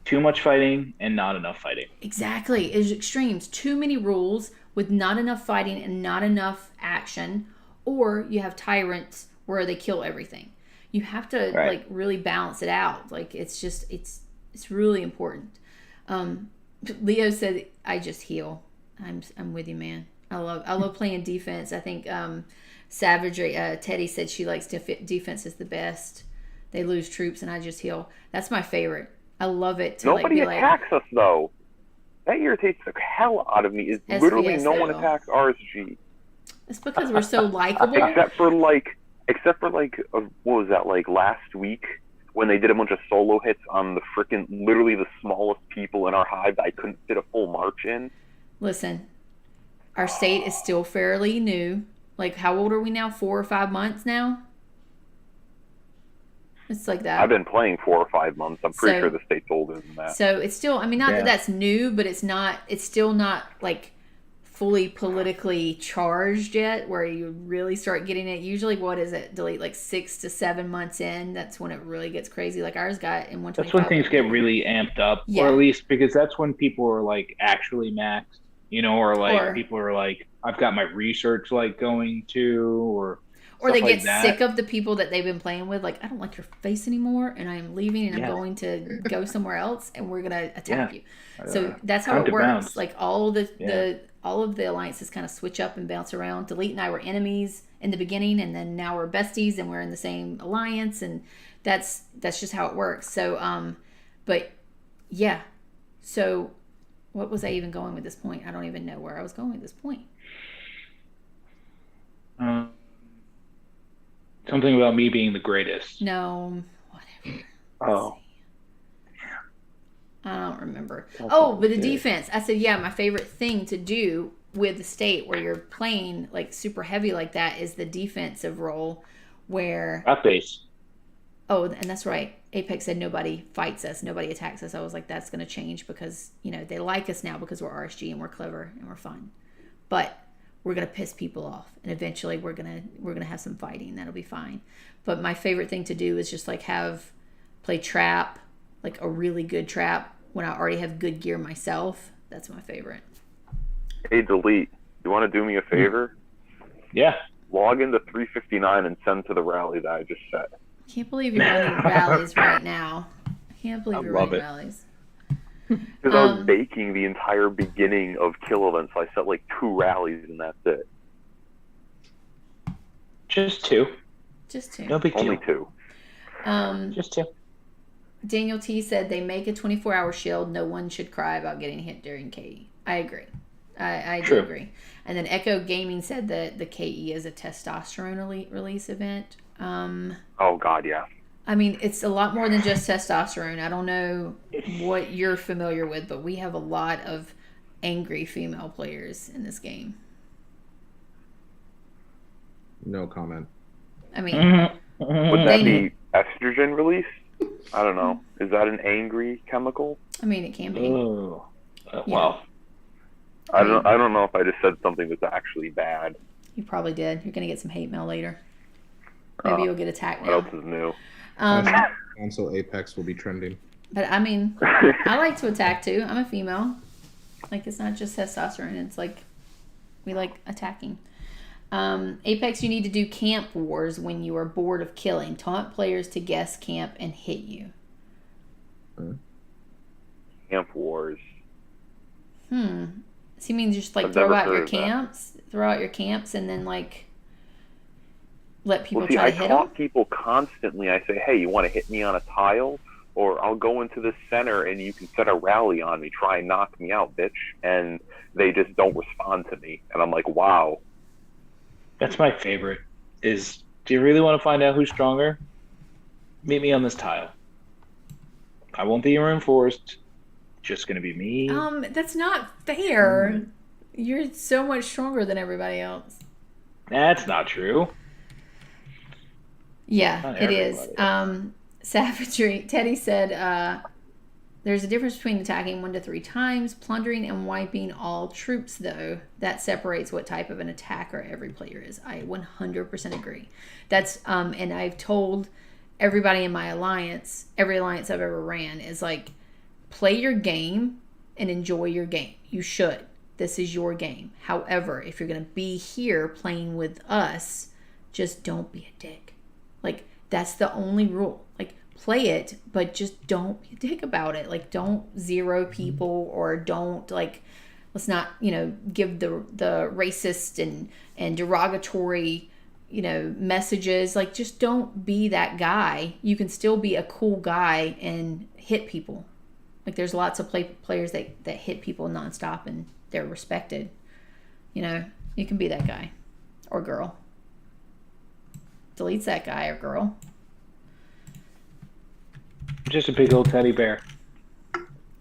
too much fighting and not enough fighting. Exactly. It's extremes. Too many rules with not enough fighting and not enough action. Or you have tyrants where they kill everything. You have to like really balance it out. Like, it's just it's really important. Leo said, "I just heal." I'm with you, man. I love playing defense. I think Savagery. Teddy said she likes defense is the best. They lose troops and I just heal. That's my favorite. I love it. Nobody attacks us though. That irritates the hell out of me. Is literally no one attacks RSG. It's because we're so likable. Except for like, what was that, like last week when they did a bunch of solo hits on the frickin' literally the smallest people in our hive that I couldn't fit a full march in. Listen, our state is still fairly new. Like, how old are we now? 4 or 5 months now? It's like that. I've been playing 4 or 5 months. I'm pretty sure the state's older than that. So it's still, I mean, not that that's new, but it's still not like fully politically charged yet, where you really start getting it. Usually, what is it? Delete like 6 to 7 months in. That's when it really gets crazy. Like ours got in 125. That's when things get really amped up, or at least because that's when people are like actually maxed, you know, or like people are like, I've got my research like going to, or they get sick of the people that they've been playing with. Like, I don't like your face anymore, and I am leaving, and I'm going to go somewhere else, and we're gonna attack you. So that's how it works. Like all of the alliances kind of switch up and bounce around. Delete and I were enemies in the beginning, and then now we're besties, and we're in the same alliance, and that's just how it works. So, but yeah. So, what was I even going with this point? I don't even know where I was going with this point. Something about me being the greatest. No, whatever. Oh. I don't remember. But the defense. I said, my favorite thing to do with the state where you're playing like super heavy like that is the defensive role where... Base. Oh, and that's right. Apex said nobody fights us, nobody attacks us. I was like, that's going to change because, you know, they like us now because we're RSG and we're clever and we're fun. But we're going to piss people off, and eventually we're going to have some fighting. That'll be fine. But my favorite thing to do is just like play trap, like a really good trap when I already have good gear myself. That's my favorite. Hey, Delete, you want to do me a favor? Yeah. Log into 359 and send to the rally that I just set. I can't believe you're running rallies right now. I can't believe you're running rallies. Because I was baking the entire beginning of kill events, so I set like 2 rallies and that's it. Just 2. Just 2. No big deal. Only 2. Just 2. Daniel T said they make a 24-hour shield. No one should cry about getting hit during KE. I agree. I do agree. And then Echo Gaming said that the KE is a testosterone release event. Oh God, yeah. I mean, it's a lot more than just testosterone. I don't know what you're familiar with, but we have a lot of angry female players in this game. No comment. I mean, would that be estrogen release? I don't know. Is that an angry chemical? I mean, it can be. Oh, well. I don't know if I just said something that's actually bad. You probably did. You're gonna get some hate mail later. Maybe you'll get attacked now. What else is new? Console Apex will be trending. But I mean, I like to attack too. I'm a female. Like, it's not just testosterone. It's like we like attacking. Apex, you need to do camp wars when you are bored of killing. Taunt players to guess camp and hit you. Camp wars. So you mean just like throw out your camps and then like let people try to hit them? I taunt people constantly. I say, hey, you want to hit me on a tile? Or I'll go into the center and you can set a rally on me. Try and knock me out, bitch. And they just don't respond to me. And I'm like, wow. That's my favorite. Do you really want to find out who's stronger? Meet me on this tile. I won't be reinforced. Just going to be me. That's not fair. You're so much stronger than everybody else. That's not true. Yeah, it is. Savagery. Teddy said, there's a difference between attacking 1 to 3 times, plundering, and wiping all troops, though. That separates what type of an attacker every player is. I 100% agree. That's, and I've told everybody in my alliance, every alliance I've ever ran, is like, play your game and enjoy your game. You should. This is your game. However, if you're going to be here playing with us, just don't be a dick. Like, that's the only rule. Like, play it, but just don't be a dick about it. Like, don't zero people, or don't, like, let's not, give the racist and derogatory, messages. Like, just don't be that guy. You can still be a cool guy and hit people. Like, there's lots of players that hit people nonstop and they're respected. You can be that guy. or girl. Deletes that guy or girl. Just a big old teddy bear.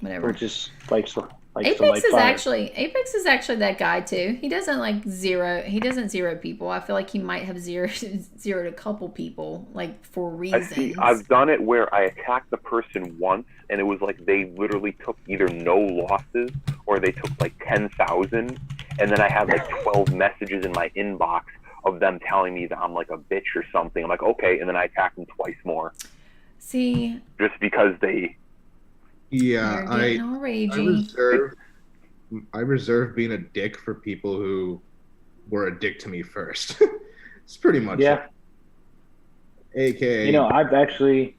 Whatever. Or just likes to light Apex is fire. Apex is actually that guy too. He doesn't zero people. I feel like he might have zeroed a couple people, like for reasons. I've done it where I attacked the person once and it was like they literally took either no losses or they took like 10,000, and then I had like 12 messages in my inbox of them telling me that I'm like a bitch or something. I'm like, okay, and then I attacked them twice more. See, just because they. Yeah, I reserve being a dick for people who were a dick to me first. It's pretty much it. AKA, I've actually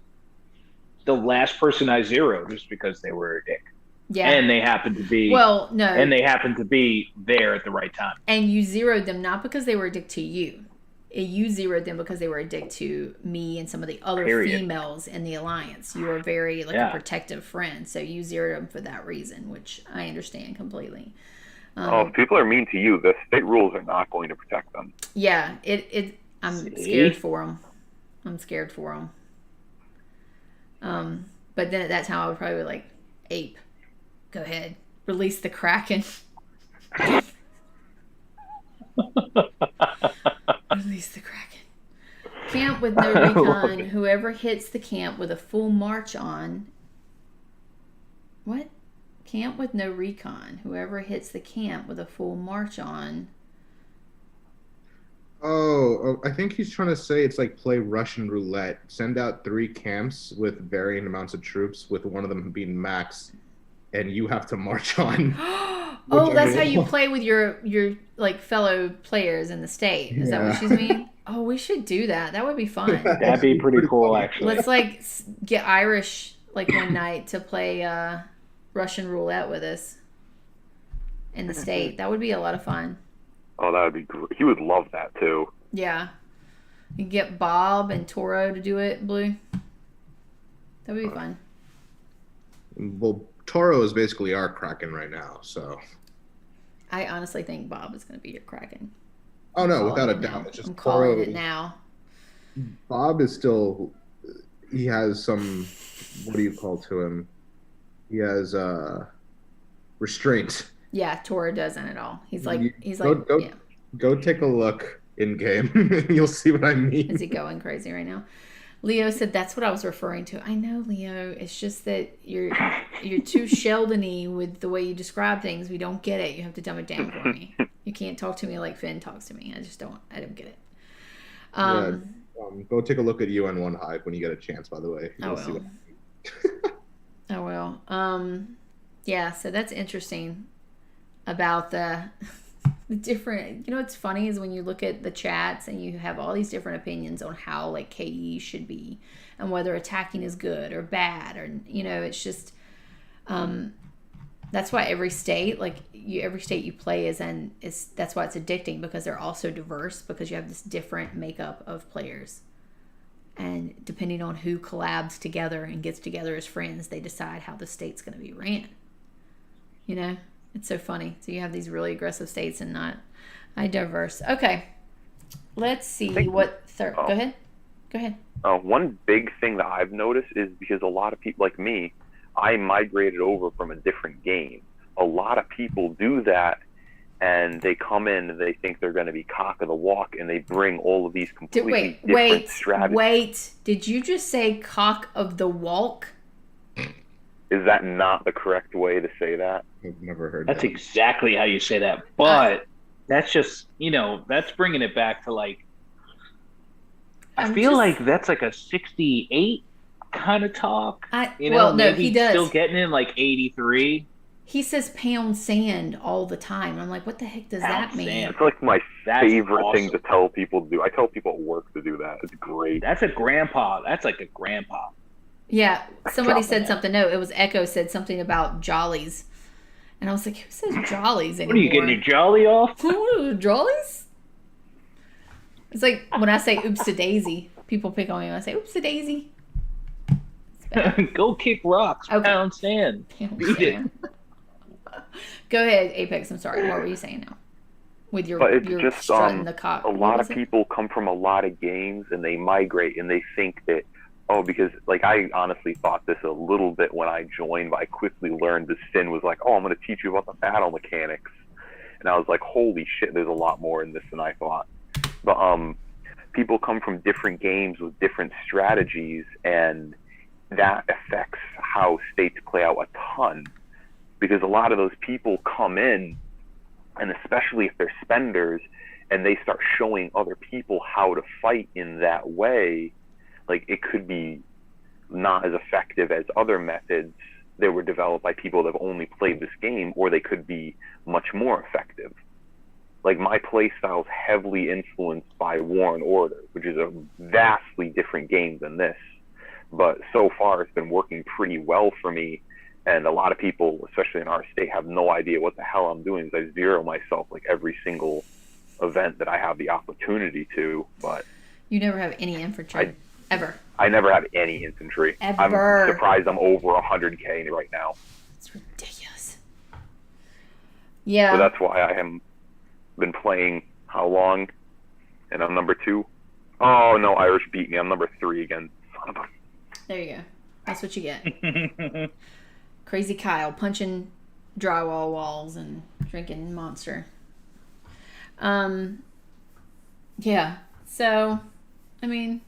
the last person I zeroed just because they were a dick. Yeah. And they happened to be And they happened to be there at the right time. And you zeroed them not because they were a dick to you. You zeroed them because they were a dick to me and some of the other females in the alliance. You were very a protective friend, so you zeroed them for that reason, which I understand completely. If people are mean to you, the state rules are not going to protect them. Yeah, I'm scared for them. But then at that time I would probably be like, Ape, go ahead, release the Kraken. Release the Kraken. Camp with no recon. Whoever hits the camp with a full march on. What? Camp with no recon. Whoever hits the camp with a full march on. Oh, I think he's trying to say it's like play Russian roulette. Send out 3 camps with varying amounts of troops, with one of them being max, and you have to march on. Oh, that's how you play with your like fellow players in the state. Is that what she's mean? Oh, we should do that. That would be fun. That'd be pretty cool, actually. Let's like get Irish like one night to play Russian roulette with us in the state. That would be a lot of fun. Oh, that would be great. He would love that too. Yeah. You can get Bob and Toro to do it, Blue. That would be fun. Well, Toro is basically our Kraken right now, so. I honestly think Bob is going to be your Kraken. Oh, no, without a doubt. It's just I'm calling it now. Bob is still, he has some, what do you call to him? He has restraint. Yeah, Toro doesn't at all. He's like, Go take a look in game. You'll see what I mean. Is he going crazy right now? Leo said that's what I was referring to. I know, Leo. It's just that you're too Sheldon-y with the way you describe things. We don't get it. You have to dumb it down for me. You can't talk to me like Finn talks to me. I don't get it. Go take a look at UN1 Hive when you get a chance, by the way. I will. I will. Yeah, so that's interesting about the different, it's funny is when you look at the chats and you have all these different opinions on how like KE should be and whether attacking is good or bad, or it's just that's why every state you play that's why it's addicting, because they're all so diverse, because you have this different makeup of players, and depending on who collabs together and gets together as friends, they decide how the state's going to be ran. It's so funny. So you have these really aggressive states and not diverse. Okay. Let's see what third. Go ahead. One big thing that I've noticed is because a lot of people like me, I migrated over from a different game. A lot of people do that, and they come in and they think they're going to be cock of the walk, and they bring all of these completely different strategies. Wait. Did you just say cock of the walk? Is that not the correct way to say that? I've never heard That's that. exactly how you say that. But that's just, that's bringing it back to like, I feel like that's like a 68 kind of talk. He does. Still getting in like 83. He says pound sand all the time. I'm like, what the heck does that mean? Sand. It's like my favorite thing to tell people to do. I tell people at work to do that. It's great. That's a grandpa. That's like a grandpa. Yeah, somebody said something. No, it was Echo said something about jollies. And I was like, who says jollies anymore? What are you getting your jolly off? Jollies? It's like when I say oops to Daisy, people pick on me when I say oops to Daisy. Go kick rocks, pound sand. Beat it. Go ahead, Apex. I'm sorry. What were you saying now? with your But it's your just strut in the cock. a lot of people come from a lot of games and they migrate and they think that, oh, because like I honestly thought this a little bit when I joined, but I quickly learned the Sin was like, oh, I'm going to teach you about the battle mechanics, and I was like, holy shit, there's a lot more in this than I thought. But people come from different games with different strategies, and that affects how states play out a ton, because a lot of those people come in, and especially if they're spenders and they start showing other people how to fight in that way, like it could be not as effective as other methods that were developed by people that have only played this game, or they could be much more effective. Like my play style is heavily influenced by War and Order, which is a vastly different game than this. But so far it's been working pretty well for me. And a lot of people, especially in our state, have no idea what the hell I'm doing, because I zero myself like every single event that I have the opportunity to. But you never have any infantry, ever. I never have any infantry. Ever. I'm surprised I'm over 100K right now. It's ridiculous. Yeah. So that's why I have been playing how long? And I'm number 2. Oh, no, Irish beat me. I'm number 3 again. Son of a... There you go. That's what you get. Crazy Kyle punching drywall walls and drinking Monster. Yeah. So, I mean,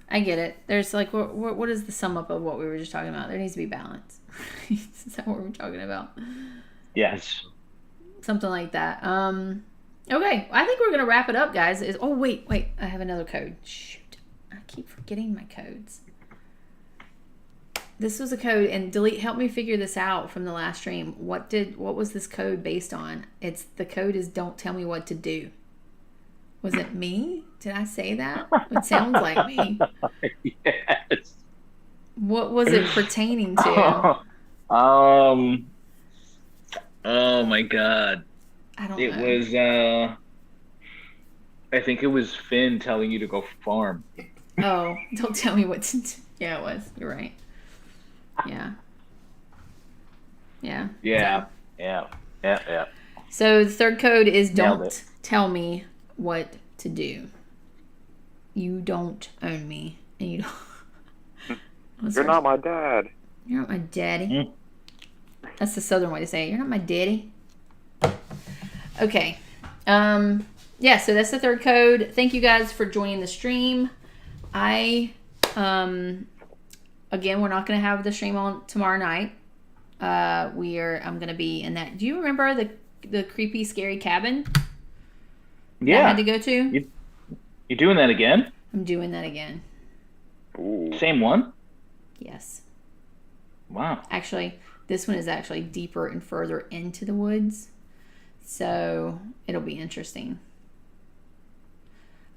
I get it. There's like, what is the sum up of what we were just talking about? There needs to be balance. Is that what we're talking about? Yes. Something like that. Okay. I think we're gonna wrap it up, guys. Oh wait. I have another code. Shoot. I keep forgetting my codes. This was a code, and Delete, help me figure this out from the last stream. What was this code based on? The code is don't tell me what to do. Was it me? Did I say that? It sounds like me. Yes. What was it pertaining to? Oh my god. I don't know. It was I think it was Finn telling you to go farm. Oh, don't tell me what to do. Yeah, it was. You're right. Yeah. Yeah. So the third code is Nailed don't it. tell me what to do. You don't own me, and you don't. You're not my dad. You're not my daddy. That's the southern way to say it. You're not my daddy. Okay. Yeah, so that's the third code. Thank you guys for joining the stream. Again, we're not going to have the stream on tomorrow night. I'm going to be in that. Do you remember the creepy, scary cabin? Yeah. That I had to go to? You doing that again? I'm doing that again. Ooh. Same one? Yes. Wow. Actually, this one is actually deeper and further into the woods. So it'll be interesting.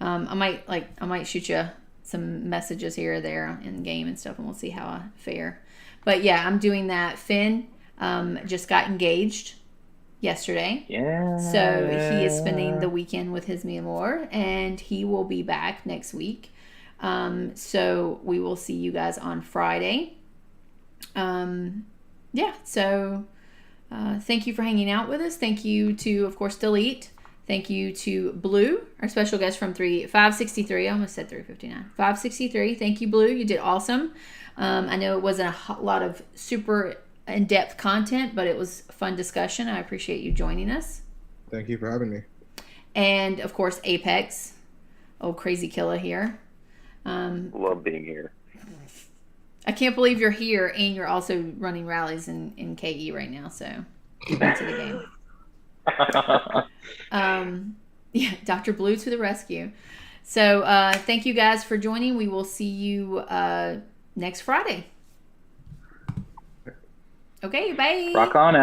I might shoot you some messages here or there in game and stuff, and we'll see how I fare. But yeah, I'm doing that. Finn just got engaged yesterday. Yeah. So he is spending the weekend with his mi amor, and he will be back next week. So we will see you guys on Friday. Yeah, so thank you for hanging out with us. Thank you to, of course, Delete. Thank you to Blue, our special guest from 563. I almost said 359. 563. Thank you, Blue. You did awesome. I know it wasn't a lot of super in-depth content, but it was a fun discussion. I appreciate you joining us. Thank you for having me. And, of course, Apex. Old crazy killer here. Love being here. I can't believe you're here and you're also running rallies in KE right now, so get back to the game. Yeah, Dr. Blue to the rescue. So thank you guys for joining. We will see you next Friday. Okay, bye. Rock on, Al.